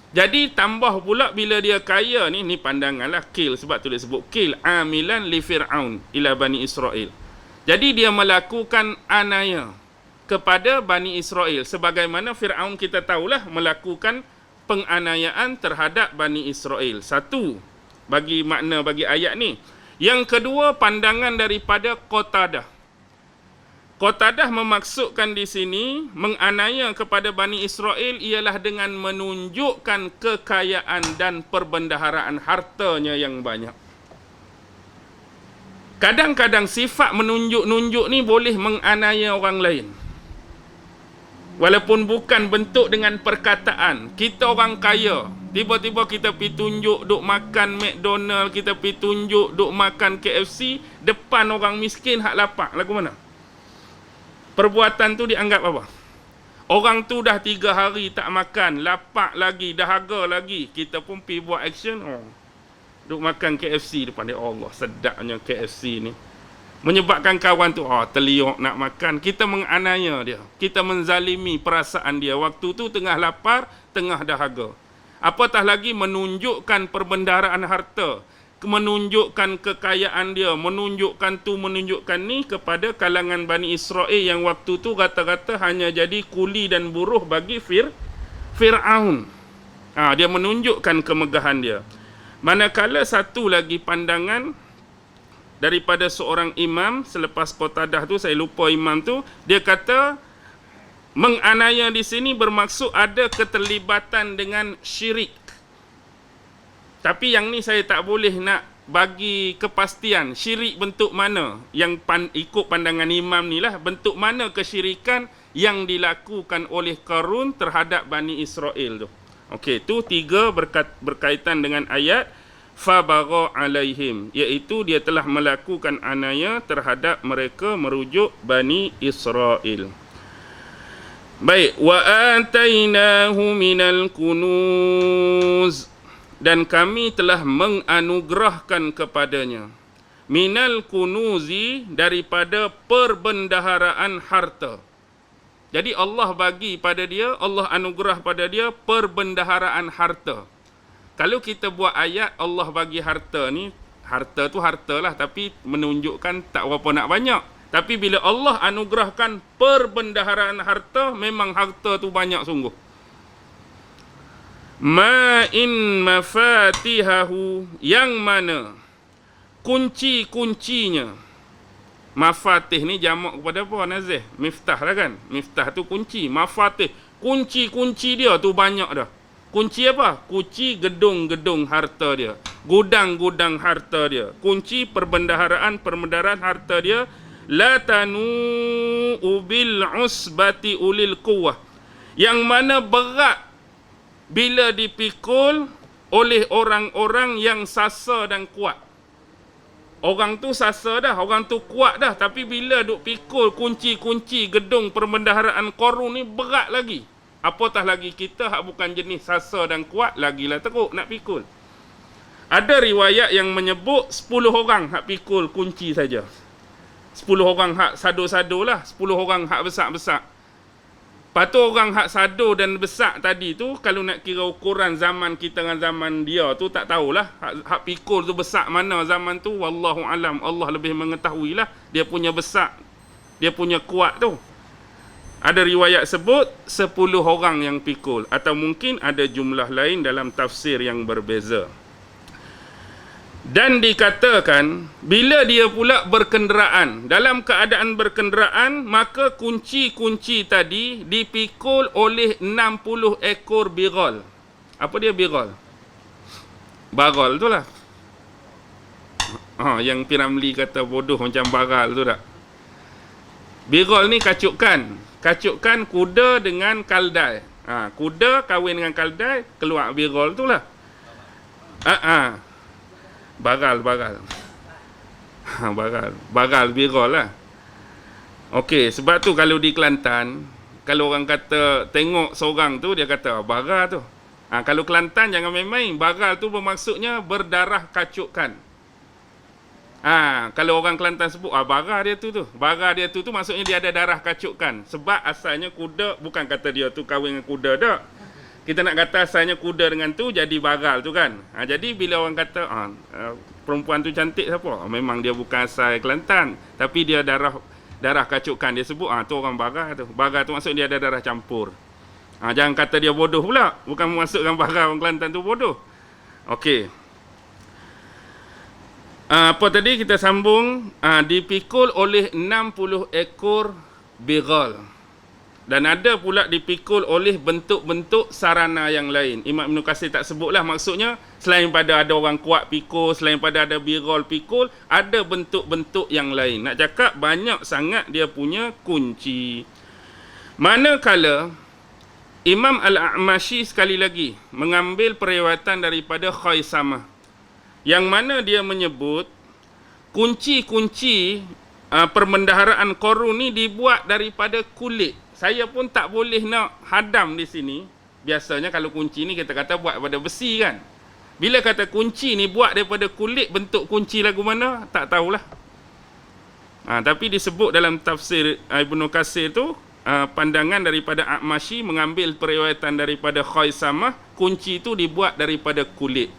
Jadi tambah pula bila dia kaya ni pandangan lah, kil, sebab tu dia sebut kil, amilan li Fir'aun ila Bani Israel. Jadi dia melakukan anaya kepada Bani Israel, sebagaimana Fir'aun kita tahulah melakukan penganiayaan terhadap Bani Israel. Satu, bagi makna bagi ayat ni. Yang kedua, pandangan daripada Qatadah. Qatadah memaksudkan di sini menganiaya kepada Bani Israel ialah dengan menunjukkan kekayaan dan perbendaharaan hartanya yang banyak. Kadang-kadang sifat menunjuk-nunjuk ni boleh menganiaya orang lain. Walaupun bukan bentuk dengan perkataan. Kita orang kaya, tiba-tiba kita pergi tunjuk duk makan McDonald, kita pergi tunjuk duk makan KFC depan orang miskin hak lapak. Lagu mana? Perbuatan tu dianggap apa? Orang tu dah 3 hari tak makan, lapak lagi, dahaga lagi. Kita pun pergi buat action. Duk makan KFC depan dia. Allah, sedapnya KFC ni. Menyebabkan kawan tu terliok nak makan. Kita menganiaya dia, kita menzalimi perasaan dia. Waktu tu tengah lapar, tengah dahaga. Apatah lagi menunjukkan perbendaharaan harta, menunjukkan kekayaan dia, menunjukkan tu, menunjukkan ni kepada kalangan Bani Israel yang waktu tu rata-rata hanya jadi kuli dan buruh bagi Fir'aun. Dia menunjukkan kemegahan dia. Manakala satu lagi pandangan daripada seorang imam selepas Qatadah tu, saya lupa imam tu, dia kata menganiaya di sini bermaksud ada keterlibatan dengan syirik. Tapi yang ni saya tak boleh nak bagi kepastian syirik bentuk mana. Yang ikut pandangan imam ni lah, bentuk mana kesyirikan yang dilakukan oleh Qarun terhadap Bani Israel tu. Okey, tu 3 berkaitan dengan ayat Fabagha alaihim, iaitu dia telah melakukan anaya terhadap mereka, merujuk Bani Israel. Baik, wa atainahu minal kunuz, dan kami telah menganugerahkan kepadanya minal kunuzi, daripada perbendaharaan harta. Jadi Allah bagi pada dia, Allah anugerah pada dia perbendaharaan harta. Kalau kita buat ayat Allah bagi harta ni, harta tu hartalah, tapi menunjukkan tak berapa nak banyak. Tapi bila Allah anugerahkan perbendaharaan harta, memang harta tu banyak sungguh. Ma'in mafatihahu, yang mana kunci-kuncinya. Mafatih ni jamak kepada apa, Nazih? Miftah lah kan? Miftah tu kunci. Mafatih, kunci-kunci dia tu banyak dah. Kunci apa? Kunci gedung-gedung harta dia, gudang-gudang harta dia, kunci perbendaharaan harta dia. La tanu bil usbati ulil quwwah, yang mana berat bila dipikul oleh orang-orang yang sasa dan kuat. Orang tu sasa dah, orang tu kuat dah, tapi bila duk pikul kunci-kunci gedung perbendaharaan Qarun ni berat lagi. Apatah lagi kita hak bukan jenis sasa dan kuat, lagilah teruk nak pikul. Ada riwayat yang menyebut 10 orang hak pikul kunci saja. 10 orang hak sado-sado lah, 10 orang hak besar-besar. Lepas tu orang hak sado dan besar tadi tu, kalau nak kira ukuran zaman kita dengan zaman dia tu, tak tahulah. Hak pikul tu besar mana zaman tu, wallahu alam. Allah lebih mengetahui lah dia punya besar, dia punya kuat tu. Ada riwayat sebut 10 orang yang pikul. Atau mungkin ada jumlah lain dalam tafsir yang berbeza. Dan dikatakan, bila dia pula berkenderaan, dalam keadaan berkenderaan, maka kunci-kunci tadi dipikul oleh 60 ekor biral. Apa dia biral? Baral tu lah. Yang Piramli kata bodoh macam baral tu tak? Biral ni kacukan. Kacukan kuda dengan kaldai. Kuda kahwin dengan kaldai, keluar biral tu lah. Baral. Baral biral lah. Okey, sebab tu kalau di Kelantan, kalau orang kata tengok seorang tu, dia kata baral tu. Kalau Kelantan jangan main-main. Baral tu bermaksudnya berdarah kacukan. Kalau orang Kelantan sebut baral dia tu. Baral dia tu maksudnya dia ada darah kacukan. Sebab asalnya kuda, bukan kata dia tu kahwin dengan kuda tak. Kita nak kata asalnya kuda dengan tu jadi baral tu kan. Jadi bila orang kata perempuan tu cantik siapa? Memang dia bukan asal Kelantan, tapi dia darah kacukan, dia sebut tu orang baral tu. Baral tu maksud dia ada darah campur. Jangan kata dia bodoh pula. Bukan maksudkan baral orang Kelantan tu bodoh. Okey. Apa tadi kita sambung, dipikul oleh 60 ekor biral. Dan ada pula dipikul oleh bentuk-bentuk sarana yang lain. Imam Ibn Katsir tak sebutlah, maksudnya selain pada ada orang kuat pikul, selain pada ada biral pikul, ada bentuk-bentuk yang lain. Nak cakap banyak sangat dia punya kunci. Manakala Imam Al-A'mashi sekali lagi mengambil periwayatan daripada Khaisamah, yang mana dia menyebut kunci-kunci perbendaharaan Qarun ni dibuat daripada kulit. Saya pun tak boleh nak hadam di sini. Biasanya kalau kunci ni kita kata buat daripada besi kan. Bila kata kunci ni buat daripada kulit, bentuk kunci lagu mana? Tak tahulah. Tapi disebut dalam tafsir Ibnu Katsir tu, pandangan daripada A'mashi mengambil periwayatan daripada Khaisamah, kunci tu dibuat daripada kulit.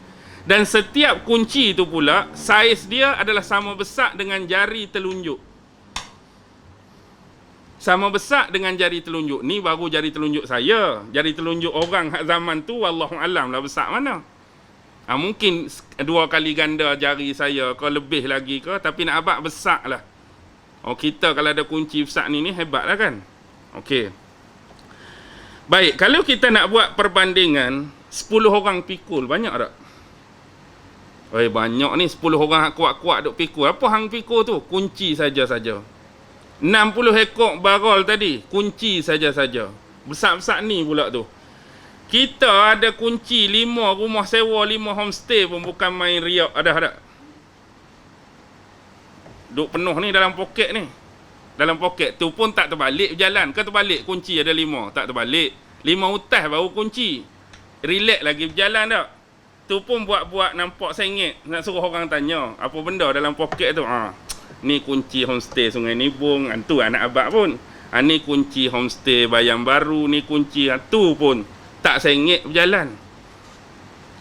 Dan setiap kunci tu pula, saiz dia adalah sama besar dengan jari telunjuk. Sama besar dengan jari telunjuk. Ni baru jari telunjuk saya. Jari telunjuk orang hak zaman tu, wallahu alam lah besar mana. Mungkin 2 kali ganda jari saya ke, lebih lagi ke, tapi nak abad besar lah. Kita kalau ada kunci besar ni hebat lah kan. Okey. Baik, kalau kita nak buat perbandingan 10 orang pikul, banyak tak? Banyak ni, 10 orang kuat-kuat duk pikul. Apa hang pikul tu? Kunci saja-saja. 60 ekor baral tadi, kunci saja-saja. Besar-besar ni pula tu. Kita ada kunci 5 rumah sewa, 5 homestay pun bukan main riak. Ada. Duk penuh ni dalam poket ni. Dalam poket tu pun tak terbalik berjalan. Ke terbalik kunci ada 5? Tak terbalik. 5 utas baru kunci. Relax lagi berjalan tak? Tu pun buat-buat nampak sengit. Nak suruh orang tanya, apa benda dalam poket tu? Ni kunci homestay Sungai Nibung. Tu anak abang pun. Ni kunci homestay Bayam Baru. Ni kunci tu pun tak sengit berjalan.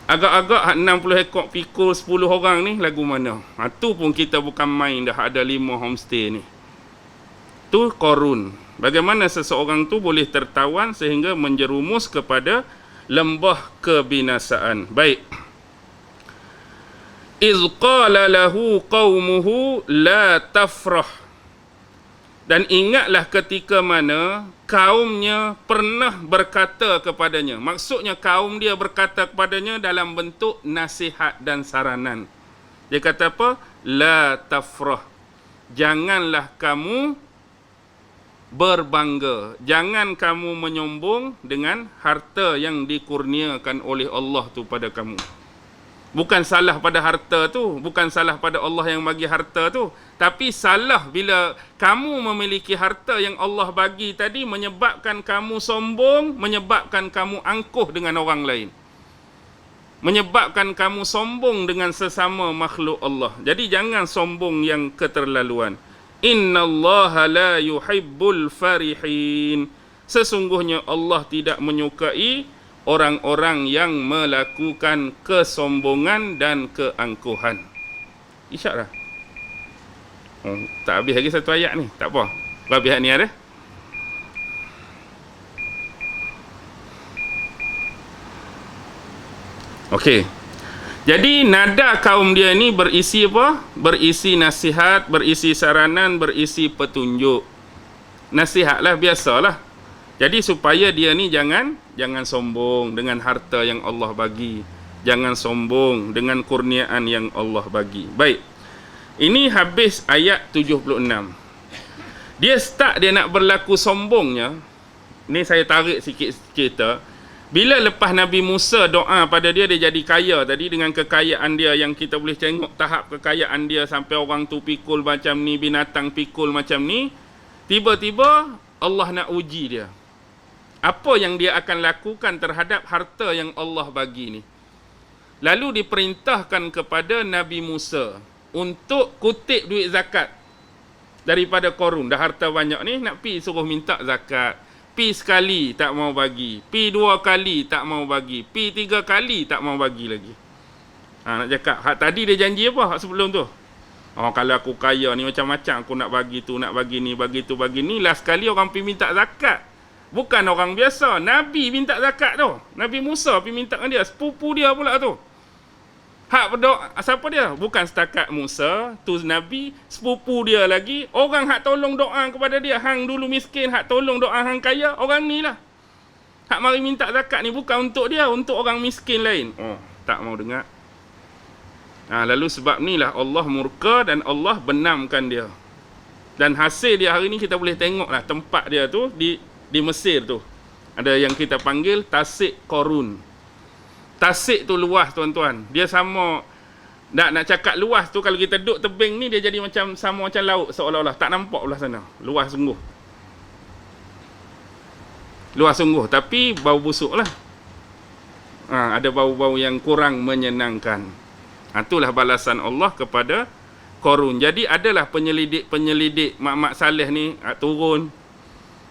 Agak-agak 60 ekor pikul 10 orang ni lagu mana? Tu pun kita bukan main dah, ada 5 homestay ni. Tu Qarun. Bagaimana seseorang tu boleh tertawan sehingga menjerumus kepada lembah kebinasaan. Baik. إِذْ قَالَ لَهُ قَوْمُهُ لَا تَفْرَحْ. Dan ingatlah ketika mana kaumnya pernah berkata kepadanya. Maksudnya kaum dia berkata kepadanya dalam bentuk nasihat dan saranan. Dia kata apa? La tafrah. Janganlah kamu berbangga. Jangan kamu menyombong dengan harta yang dikurniakan oleh Allah tu pada kamu. Bukan salah pada harta tu, bukan salah pada Allah yang bagi harta tu, tapi salah bila kamu memiliki harta yang Allah bagi tadi menyebabkan kamu sombong, menyebabkan kamu angkuh dengan orang lain. Menyebabkan kamu sombong dengan sesama makhluk Allah. Jadi jangan sombong yang keterlaluan. Innallaha la yuhibbul farihin. Sesungguhnya Allah tidak menyukai orang-orang yang melakukan kesombongan dan keangkuhan. Isyak dah. Tak habis lagi satu ayat ni. Tak apa. Habis ayat ni ada. Okey. Jadi nada kaum dia ni berisi apa? Berisi nasihat, berisi saranan, berisi petunjuk. Nasihatlah, biasalah. Jadi supaya dia ni jangan sombong dengan harta yang Allah bagi. Jangan sombong dengan kurniaan yang Allah bagi. Baik. Ini habis ayat 76. Dia start dia nak berlaku sombongnya. Ni saya tarik sikit cerita. Bila lepas Nabi Musa doa pada dia, dia jadi kaya tadi dengan kekayaan dia yang kita boleh tengok tahap kekayaan dia sampai orang tu pikul macam ni, binatang pikul macam ni. Tiba-tiba Allah nak uji dia. Apa yang dia akan lakukan terhadap harta yang Allah bagi ni. Lalu diperintahkan kepada Nabi Musa untuk kutip duit zakat daripada Korun. Dah harta banyak ni, nak pi suruh minta zakat. Pi sekali tak mau bagi, pi 2 kali tak mau bagi, pi 3 kali tak mau bagi lagi. Nak cakap, hak tadi dia janji apa hak sebelum tu? Kalau aku kaya ni macam-macam aku nak bagi tu, nak bagi ni, bagi tu, bagi ni. Last kali orang pi minta zakat. Bukan orang biasa, Nabi minta zakat tu. Nabi Musa pi minta dengan dia, sepupu dia pula tu. Hak berdoa, siapa dia? Bukan setakat Musa, tu Nabi, sepupu dia lagi. Orang hak tolong doa kepada dia, hang dulu miskin, hak tolong doa hang kaya, orang ni lah. Hak mari minta zakat ni bukan untuk dia, untuk orang miskin lain. Tak mau dengar. Lalu sebab ni lah Allah murka dan Allah benamkan dia. Dan hasil dia hari ni kita boleh tengok lah tempat dia tu di Mesir tu. Ada yang kita panggil Tasik Korun. Tasik tu luas tuan-tuan. Dia sama, nak cakap luas tu, kalau kita duduk tebing ni dia jadi macam sama macam laut seolah-olah. Tak nampak belah sana. Luas sungguh. Luas sungguh. Tapi bau busuk lah. Ada bau-bau yang kurang menyenangkan. Itulah balasan Allah kepada Korun. Jadi adalah penyelidik mak-mak saleh ni turun.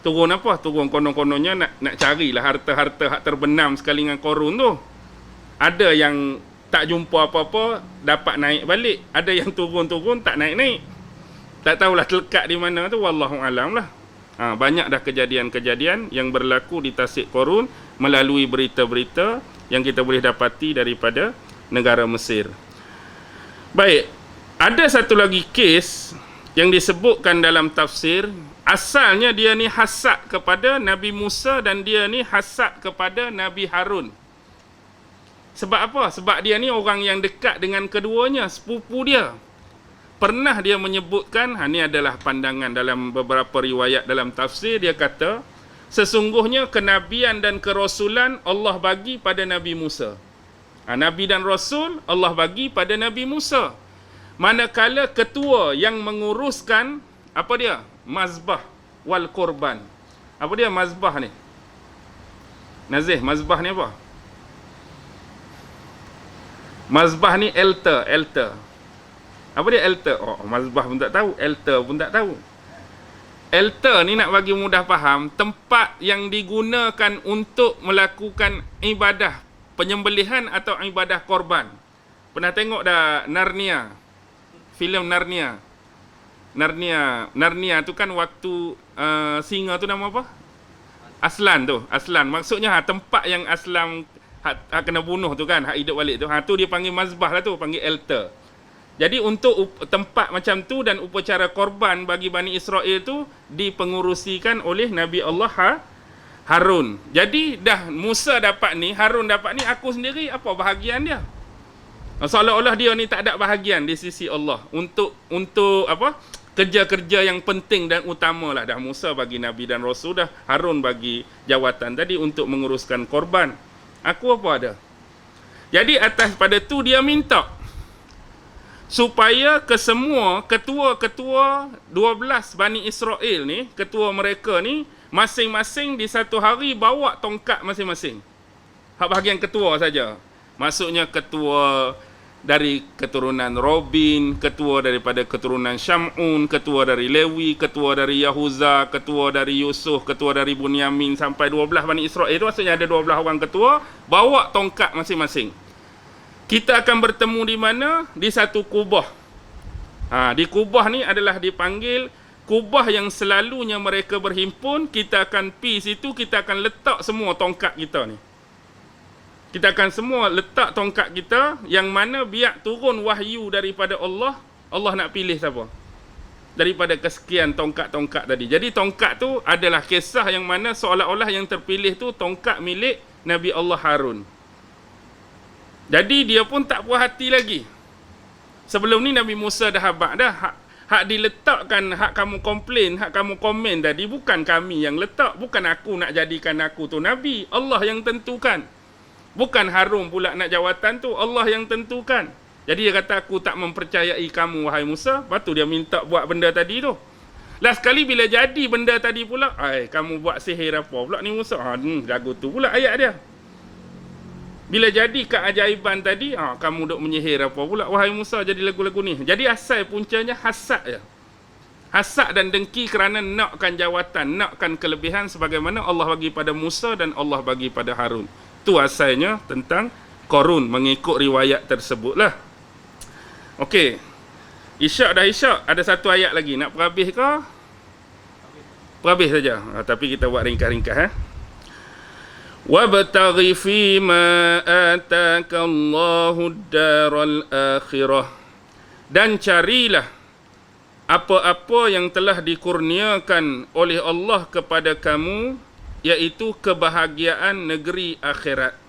Turun apa? Turun konon-kononnya nak carilah harta-harta hak terbenam sekali dengan Korun tu. Ada yang tak jumpa apa-apa, dapat naik balik. Ada yang turun-turun, tak naik-naik. Tak tahulah terlekat di mana tu, wallahualam lah. Banyak dah kejadian-kejadian yang berlaku di Tasik Korun melalui berita-berita yang kita boleh dapati daripada negara Mesir. Baik, ada satu lagi kes yang disebutkan dalam tafsir. Asalnya dia ni hasad kepada Nabi Musa dan dia ni hasad kepada Nabi Harun. Sebab apa? Sebab dia ni orang yang dekat dengan keduanya, sepupu dia. Pernah dia menyebutkan, ini adalah pandangan dalam beberapa riwayat dalam tafsir, dia kata, sesungguhnya kenabian dan kerasulan Allah bagi pada Nabi Musa. Nabi dan Rasul Allah bagi pada Nabi Musa. Manakala ketua yang menguruskan, apa dia? Mazbah wal korban. Apa dia mazbah ni? Nazih, mazbah ni apa? Mazbah ni altar. Apa dia altar? Mazbah pun tak tahu, altar pun tak tahu. Altar ni nak bagi mudah faham, tempat yang digunakan untuk melakukan ibadah penyembelihan atau ibadah korban. Pernah tengok dah Narnia? Filem Narnia. Narnia tu kan waktu singa tu nama apa? Aslan tu. Aslan. Maksudnya tempat yang Aslan kena bunuh tu kan, hak hidup balik tu. Tu dia panggil mazbah lah tu, panggil altar. Jadi untuk tempat macam tu dan upacara korban bagi Bani Israel tu dipengurusikan oleh Nabi Allah Harun. Jadi dah Musa dapat ni, Harun dapat ni, aku sendiri apa bahagian dia? Seolah-olah dia ni tak ada bahagian di sisi Allah untuk apa? Kerja-kerja yang penting dan utama lah. Dah Musa bagi Nabi dan Rasul, dah Harun bagi jawatan tadi untuk menguruskan korban. Aku apa ada? Jadi atas pada tu dia minta supaya kesemua ketua-ketua 12 Bani Israel ni, ketua mereka ni, masing-masing di satu hari bawa tongkat masing-masing. Hak bahagian ketua saja. Maksudnya ketua dari keturunan Robin, ketua daripada keturunan Syamun, ketua dari Lewi, ketua dari Yahuza, ketua dari Yusuf, ketua dari Bunyamin, sampai 12 Bani Israel. Itu maksudnya ada 12 orang ketua, bawa tongkat masing-masing. Kita akan bertemu di mana? Di satu kubah. Di kubah ni adalah dipanggil kubah yang selalunya mereka berhimpun. Kita akan pergi situ, kita akan letak semua tongkat kita ni. Kita akan semua letak tongkat kita, yang mana biar turun wahyu daripada Allah. Allah nak pilih siapa daripada kesekian tongkat-tongkat tadi. Jadi tongkat tu adalah kisah yang mana seolah-olah yang terpilih tu tongkat milik Nabi Allah Harun. Jadi dia pun tak puas hati lagi. Sebelum ni Nabi Musa dah habaq dah. Hak diletakkan, hak kamu komplain, hak kamu komen tadi, bukan kami yang letak. Bukan aku nak jadikan aku tu Nabi. Allah yang tentukan. Bukan Harun pula nak jawatan tu, Allah yang tentukan. Jadi dia kata, aku tak mempercayai kamu wahai Musa. Lepas tu dia minta buat benda tadi tu. Last sekali bila jadi benda tadi pula, kamu buat sihir apa pula ni Musa? Lagu tu pula ayat dia. Bila jadi keajaiban tadi, kamu duk menyihir apa pula wahai Musa, jadi lagu-lagu ni. Jadi asal puncanya hasad je. Hasad dan dengki kerana nakkan jawatan, nakkan kelebihan sebagaimana Allah bagi pada Musa dan Allah bagi pada Harun. Itu asalnya tentang Qarun, mengikut riwayat tersebutlah. Okey. Isyak dah isyak, ada satu ayat lagi. Nak perhabis ke? Perhabis saja. Tapi kita buat ringkas-ringkas. Wabtaghi fima ataka Allahu ad-daral akhirah. Dan carilah apa-apa yang telah dikurniakan oleh Allah kepada kamu, iaitu kebahagiaan negeri akhirat.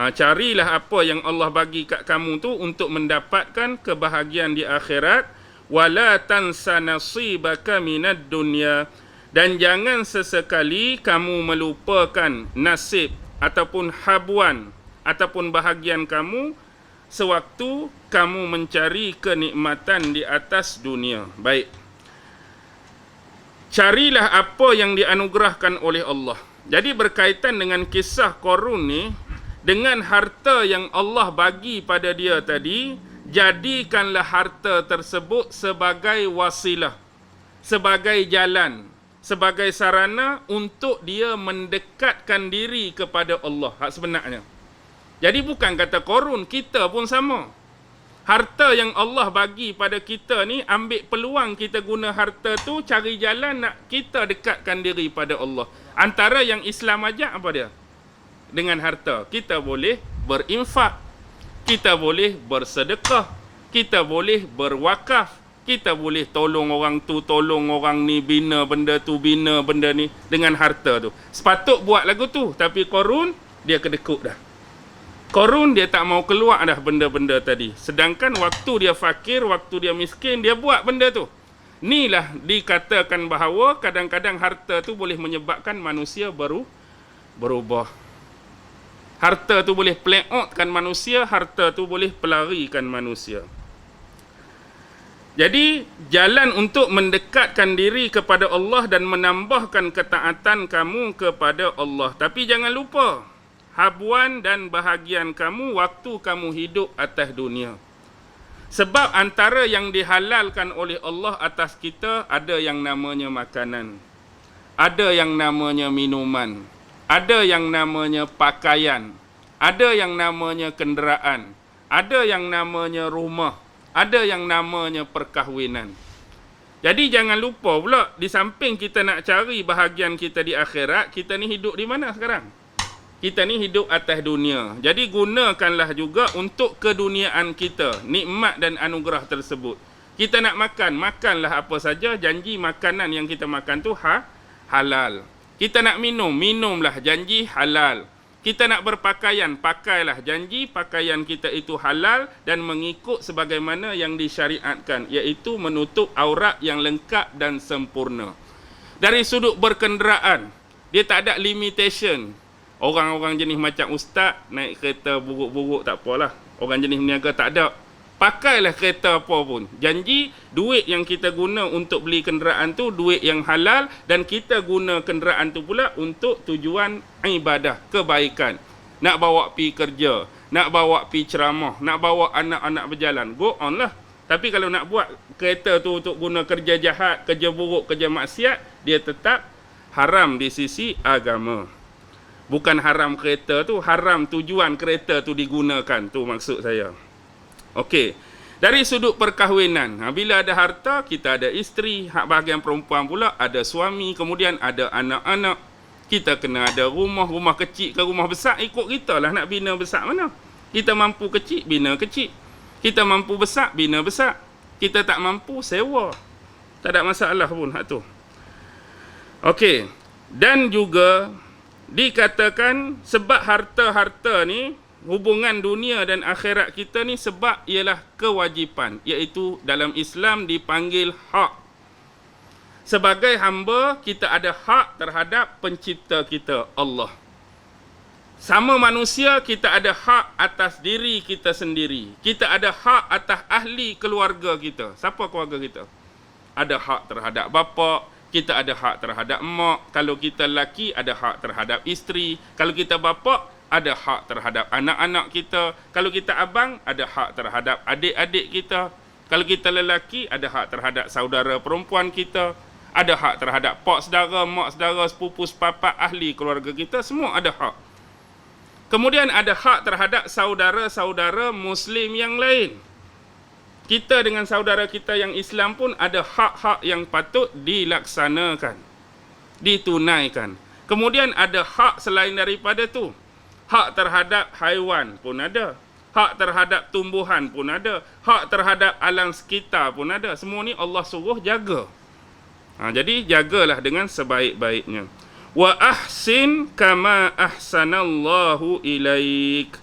Carilah apa yang Allah bagi kat kamu tu untuk mendapatkan kebahagiaan di akhirat. Wala tansa nasibaka minad dunya. Dan jangan sesekali kamu melupakan nasib ataupun habuan ataupun bahagian kamu sewaktu kamu mencari kenikmatan di atas dunia. Baik. Carilah apa yang dianugerahkan oleh Allah. Jadi berkaitan dengan kisah Qarun ni, dengan harta yang Allah bagi pada dia tadi, jadikanlah harta tersebut sebagai wasilah, sebagai jalan, sebagai sarana untuk dia mendekatkan diri kepada Allah. Hak sebenarnya. Jadi bukan kata Qarun, kita pun sama. Harta yang Allah bagi pada kita ni, ambil peluang kita guna harta tu, cari jalan nak kita dekatkan diri pada Allah. Antara yang Islam ajak apa dia? Dengan harta, kita boleh berinfak, kita boleh bersedekah, kita boleh berwakaf, kita boleh tolong orang tu, tolong orang ni, bina benda tu, bina benda ni dengan harta tu. Sepatut buat lagu tu, tapi Qarun dia kedekut dah. Qarun dia tak mau keluar dah benda-benda tadi. Sedangkan waktu dia fakir, waktu dia miskin, dia buat benda tu. Inilah dikatakan bahawa kadang-kadang harta tu boleh menyebabkan manusia berubah. Harta tu boleh play outkan manusia, harta tu boleh pelarikan manusia. Jadi, jalan untuk mendekatkan diri kepada Allah dan menambahkan ketaatan kamu kepada Allah. Tapi jangan lupa, habuan dan bahagian kamu waktu kamu hidup atas dunia. Sebab antara yang dihalalkan oleh Allah atas kita, ada yang namanya makanan, ada yang namanya minuman, ada yang namanya pakaian, ada yang namanya kenderaan, ada yang namanya rumah, ada yang namanya perkahwinan. Jadi jangan lupa pula, di samping kita nak cari bahagian kita di akhirat, kita ni hidup di mana sekarang? Kita ni hidup atas dunia. Jadi gunakanlah juga untuk keduniaan kita, nikmat dan anugerah tersebut. Kita nak makan, makanlah apa saja, janji makanan yang kita makan tu halal. Kita nak minum, minumlah, janji halal. Kita nak berpakaian, pakailah, janji pakaian kita itu halal dan mengikut sebagaimana yang disyariatkan, iaitu menutup aurat yang lengkap dan sempurna. Dari sudut berkenderaan, dia tak ada limitation. Orang-orang jenis macam ustaz naik kereta buruk-buruk tak apalah. Orang jenis meniaga tak ada. Pakailah kereta apa pun. Janji duit yang kita guna untuk beli kenderaan tu duit yang halal, dan kita guna kenderaan tu pula untuk tujuan ibadah, kebaikan. Nak bawa pi kerja, nak bawa pi ceramah, nak bawa anak-anak berjalan, go on lah. Tapi kalau nak buat kereta tu untuk guna kerja jahat, kerja buruk, kerja maksiat, dia tetap haram di sisi agama. Bukan haram kereta tu, haram tujuan kereta tu digunakan. Tu maksud saya. Okey. Dari sudut perkahwinan, bila ada harta, kita ada isteri. Hak bahagian perempuan pula ada suami, kemudian ada anak-anak. Kita kena ada rumah, rumah kecil ke rumah besar, ikut kita lah nak bina besar mana. Kita mampu kecil, bina kecil. Kita mampu besar, bina besar. Kita tak mampu, sewa. Tak ada masalah pun hak tu. Okey. Dan juga dikatakan sebab harta-harta ni, hubungan dunia dan akhirat kita ni sebab ialah kewajipan, iaitu dalam Islam dipanggil hak. Sebagai hamba, kita ada hak terhadap pencipta kita, Allah. Sama manusia, kita ada hak atas diri kita sendiri. Kita ada hak atas ahli keluarga kita. Siapa keluarga kita? Ada hak terhadap bapa, kita ada hak terhadap mak. Kalau kita lelaki, ada hak terhadap isteri. Kalau kita bapa, ada hak terhadap anak-anak kita. Kalau kita abang, ada hak terhadap adik-adik kita. Kalau kita lelaki, ada hak terhadap saudara perempuan kita. Ada hak terhadap pak saudara, mak saudara, sepupu, sepapak, ahli keluarga kita. Semua ada hak. Kemudian ada hak terhadap saudara-saudara Muslim yang lain. Kita dengan saudara kita yang Islam pun ada hak-hak yang patut dilaksanakan, ditunaikan. Kemudian ada hak selain daripada tu. Hak terhadap haiwan pun ada. Hak terhadap tumbuhan pun ada. Hak terhadap alam sekitar pun ada. Semua ni Allah suruh jaga. Jadi jagalah dengan sebaik-baiknya. Wa ahsin kama ahsanallahu ilaik.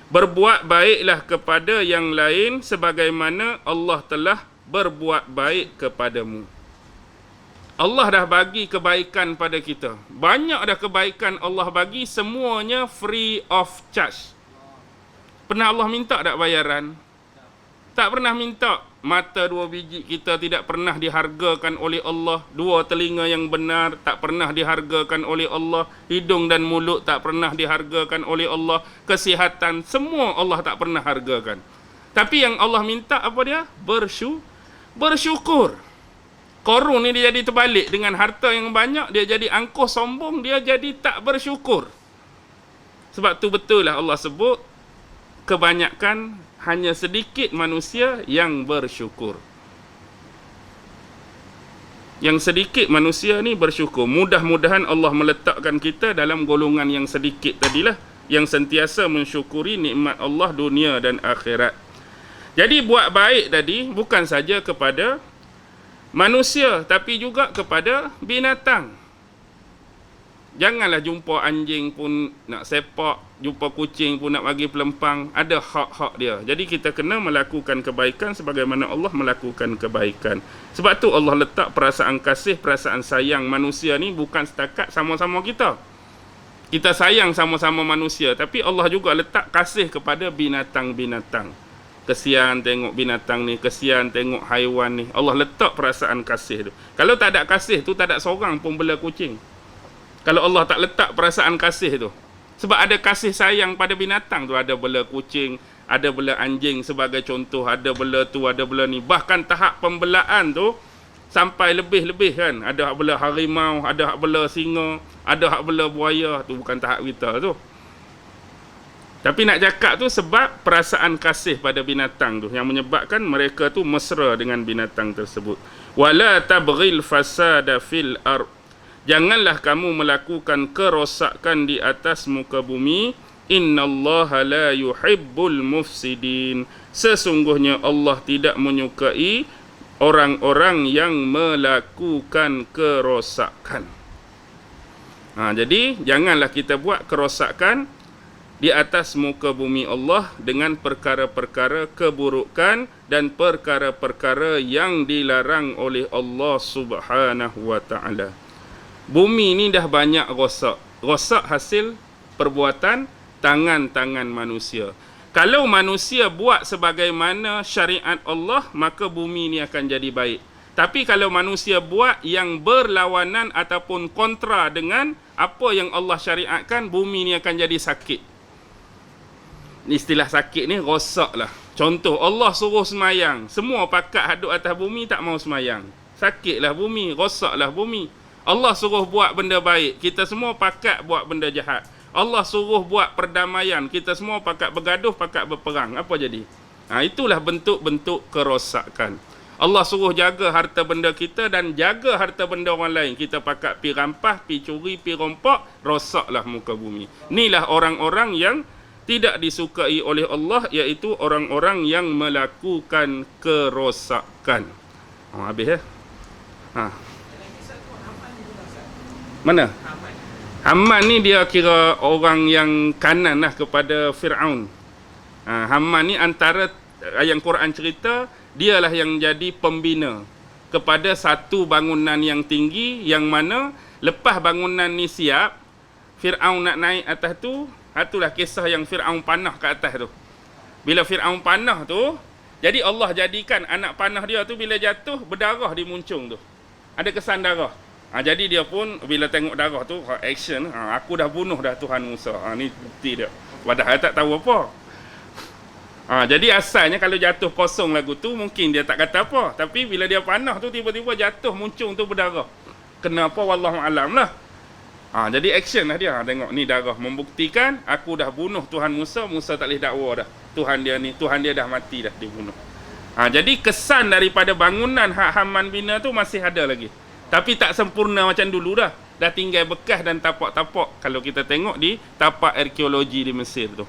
Berbuat baiklah kepada yang lain sebagaimana Allah telah berbuat baik kepadamu. Allah dah bagi kebaikan pada kita. Banyak dah kebaikan Allah bagi, semuanya free of charge. Pernah Allah minta tak bayaran? Tak pernah minta. Mata 2 biji kita tidak pernah dihargakan oleh Allah. 2 telinga yang benar tak pernah dihargakan oleh Allah. Hidung dan mulut tak pernah dihargakan oleh Allah. Kesihatan, semua Allah tak pernah hargakan. Tapi yang Allah minta apa dia? Bersyukur. Qarun ni dia jadi terbalik. Dengan harta yang banyak, dia jadi angkuh sombong. Dia jadi tak bersyukur. Sebab tu betul lah Allah sebut, kebanyakan hanya sedikit manusia yang bersyukur. Yang sedikit manusia ni bersyukur. Mudah-mudahan Allah meletakkan kita dalam golongan yang sedikit tadilah, yang sentiasa mensyukuri nikmat Allah dunia dan akhirat. Jadi buat baik tadi bukan saja kepada manusia, tapi juga kepada binatang. Janganlah jumpa anjing pun nak sepak, jumpa kucing pun nak bagi pelempang. Ada hak-hak dia. Jadi kita kena melakukan kebaikan sebagaimana Allah melakukan kebaikan. Sebab tu Allah letak perasaan kasih, perasaan sayang manusia ni bukan setakat sama-sama kita. Kita sayang sama-sama manusia, tapi Allah juga letak kasih kepada binatang-binatang. Kesian tengok binatang ni, kesian tengok haiwan ni. Allah letak perasaan kasih tu. Kalau tak ada kasih tu, tak ada seorang pun bela kucing. Kalau Allah tak letak perasaan kasih tu. Sebab ada kasih sayang pada binatang tu. Ada bela kucing, ada bela anjing sebagai contoh. Ada bela tu, ada bela ni. Bahkan tahap pembelaan tu sampai lebih-lebih kan. Ada hak bela harimau, ada hak bela singa, ada hak bela buaya. Tu bukan tahap kita tu. Tapi nak cakap tu sebab perasaan kasih pada binatang tu yang menyebabkan mereka tu mesra dengan binatang tersebut. Wala tabghil fasada fil ard. Janganlah kamu melakukan kerosakan di atas muka bumi. Innallaha la yuhibbul mufsidin. Sesungguhnya Allah tidak menyukai orang-orang yang melakukan kerosakan. Jadi janganlah kita buat kerosakan di atas muka bumi Allah dengan perkara-perkara keburukan dan perkara-perkara yang dilarang oleh Allah Subhanahu wa taala. Bumi ni dah banyak rosak. Rosak hasil perbuatan tangan-tangan manusia. Kalau manusia buat sebagaimana syariat Allah, maka bumi ni akan jadi baik. Tapi kalau manusia buat yang berlawanan ataupun kontra dengan apa yang Allah syariatkan, bumi ni akan jadi sakit. Istilah sakit ni rosak lah. Contoh, Allah suruh semayang, semua pakat hadut atas bumi tak mau semayang. Sakitlah bumi, rosaklah bumi. Allah suruh buat benda baik, kita semua pakat buat benda jahat. Allah suruh buat perdamaian, kita semua pakat bergaduh, pakat berperang. Apa jadi? Itulah bentuk-bentuk kerosakan. Allah suruh jaga harta benda kita dan jaga harta benda orang lain. Kita pakat pi rampas, pi curi, pi rompak, rosaklah muka bumi. Inilah orang-orang yang tidak disukai oleh Allah, iaitu orang-orang yang melakukan kerosakan. Habis ya? Mana? Haman ni dia kira orang yang kanan lah kepada Fir'aun. Haman ni antara yang Quran cerita, dialah yang jadi pembina kepada satu bangunan yang tinggi, yang mana lepas bangunan ni siap, Fir'aun nak naik atas tu. Itulah kisah yang Fir'aun panah ke atas tu. Bila Fir'aun panah tu, jadi Allah jadikan anak panah dia tu bila jatuh, berdarah di muncung tu. Ada kesan darah. Jadi dia pun bila tengok darah tu, action, aku dah bunuh dah Tuhan Musa. Ni bukti dia. Padahal tak tahu apa. Jadi asalnya kalau jatuh kosong lagu tu, mungkin dia tak kata apa. Tapi bila dia panah tu, tiba-tiba jatuh muncung tu berdarah. Kenapa? Wallahualam lah. Jadi action lah dia. Tengok ni darah membuktikan aku dah bunuh Tuhan Musa. Musa tak boleh dakwa dah. Tuhan dia dah mati dah, dibunuh. Jadi kesan daripada bangunan hak Haman bina tu masih ada lagi. Tapi tak sempurna macam dulu dah. Dah tinggal bekas dan tapak-tapak. Kalau kita tengok di tapak arkeologi di Mesir tu.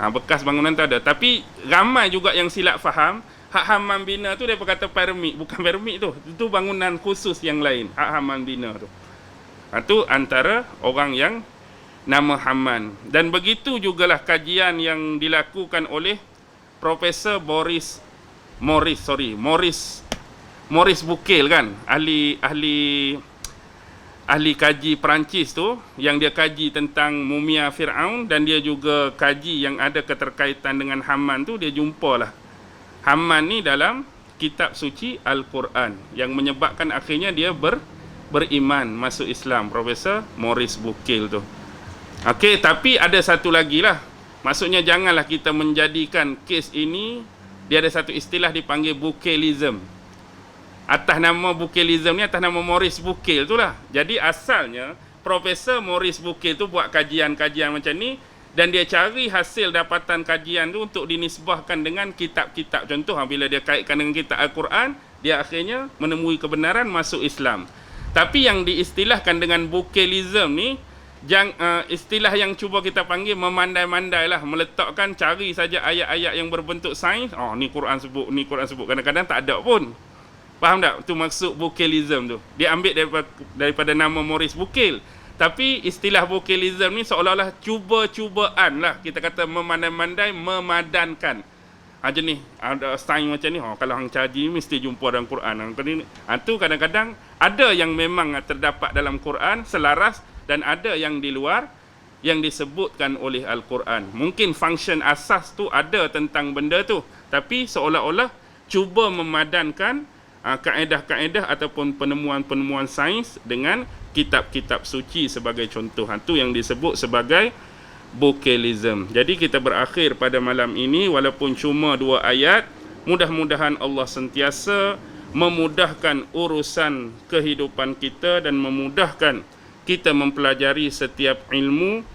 Bekas bangunan tu ada. Tapi ramai juga yang silap faham. Hak Haman bina tu dia berkata piramid. Bukan piramid tu. Itu bangunan khusus yang lain. Hak Haman bina tu. Itu antara orang yang nama Haman. Dan begitu jugalah kajian yang dilakukan oleh Profesor Maurice Bucaille kan, ahli kaji Perancis tu, yang dia kaji tentang mumia Fir'aun, dan dia juga kaji yang ada keterkaitan dengan Haman tu. Dia jumpalah Haman ni dalam kitab suci Al-Quran, yang menyebabkan akhirnya dia beriman masuk Islam, Profesor Maurice Bucaille tu. Okey, tapi ada satu lagi lah. Maksudnya janganlah kita menjadikan kes ini, dia ada satu istilah dipanggil Bucaillism. Atas nama Bucaillism ni, atas nama Maurice Bucaille tu lah. Jadi asalnya Profesor Maurice Bucaille tu buat kajian-kajian macam ni, dan dia cari hasil dapatan kajian tu untuk dinisbahkan dengan kitab-kitab. Contoh, bila dia kaitkan dengan kitab Al-Quran, dia akhirnya menemui kebenaran, masuk Islam. Tapi yang diistilahkan dengan Bucaillism ni, istilah yang cuba kita panggil memandai-mandai lah, meletakkan, cari saja ayat-ayat yang berbentuk sains. Ni Quran sebut, ni Quran sebut. Kadang-kadang tak ada pun. Faham tak? Itu maksud Bucaillism tu. Dia ambil daripada nama Maurice Bucaille. Tapi istilah Bucaillism ni seolah-olah cuba-cubaan lah. Kita kata memandai-mandai, memadankan. Jenis ada sains macam ni. Kalau hang caji mesti jumpa dalam Quran. Itu kadang-kadang ada yang memang terdapat dalam Quran selaras, dan ada yang di luar yang disebutkan oleh Al-Quran. Mungkin function asas tu ada tentang benda tu, tapi seolah-olah cuba memadankan kaedah-kaedah ataupun penemuan-penemuan sains dengan kitab-kitab suci sebagai contoh. Itu yang disebut sebagai Bucaillism. Jadi kita berakhir pada malam ini walaupun cuma 2 ayat. Mudah-mudahan Allah sentiasa memudahkan urusan kehidupan kita dan memudahkan kita mempelajari setiap ilmu,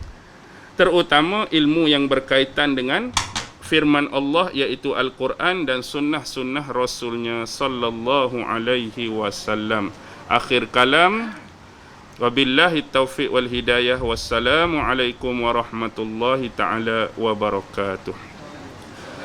terutama ilmu yang berkaitan dengan firman Allah, iaitu Al-Quran dan sunnah-sunnah Rasulnya sallallahu alaihi wasallam. Akhir kalam, wabillahi taufiq wal hidayah. Wassalamualaikum warahmatullahi ta'ala wabarakatuh.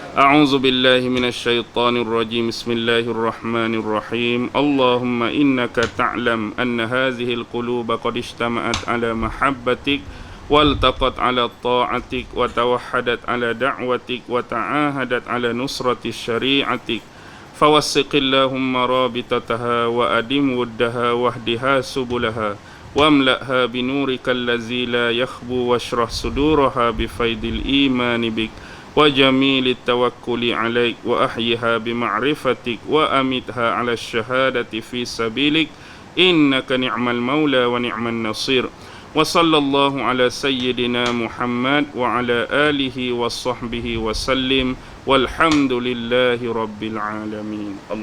A'udzu billahi minasyaitonir rajim. Bismillahirrahmanirrahim. Allahumma innaka ta'lam anna hadhihi al-quluba qad ijtama'at ala mahabbatik waltaqat ala ta'atik wa tawahhadat ala da'watik wa ta'ahadat ala nusrati syari'atik. Fawassiqillahumma rabitataha wa adim wuddaha wahdiha subulaha واملأها بنورك الذي لا يخبو واشرح صدورها بفيض الإيمان بك وجميل التوكل عليك وأحيها بمعرفتك وأمتها على الشهادة في سبيلك إنك نعم المولى ونعم النصير وصلى الله على سيدنا محمد وعلى آله وصحبه وسلم والحمد لله رب العالمين.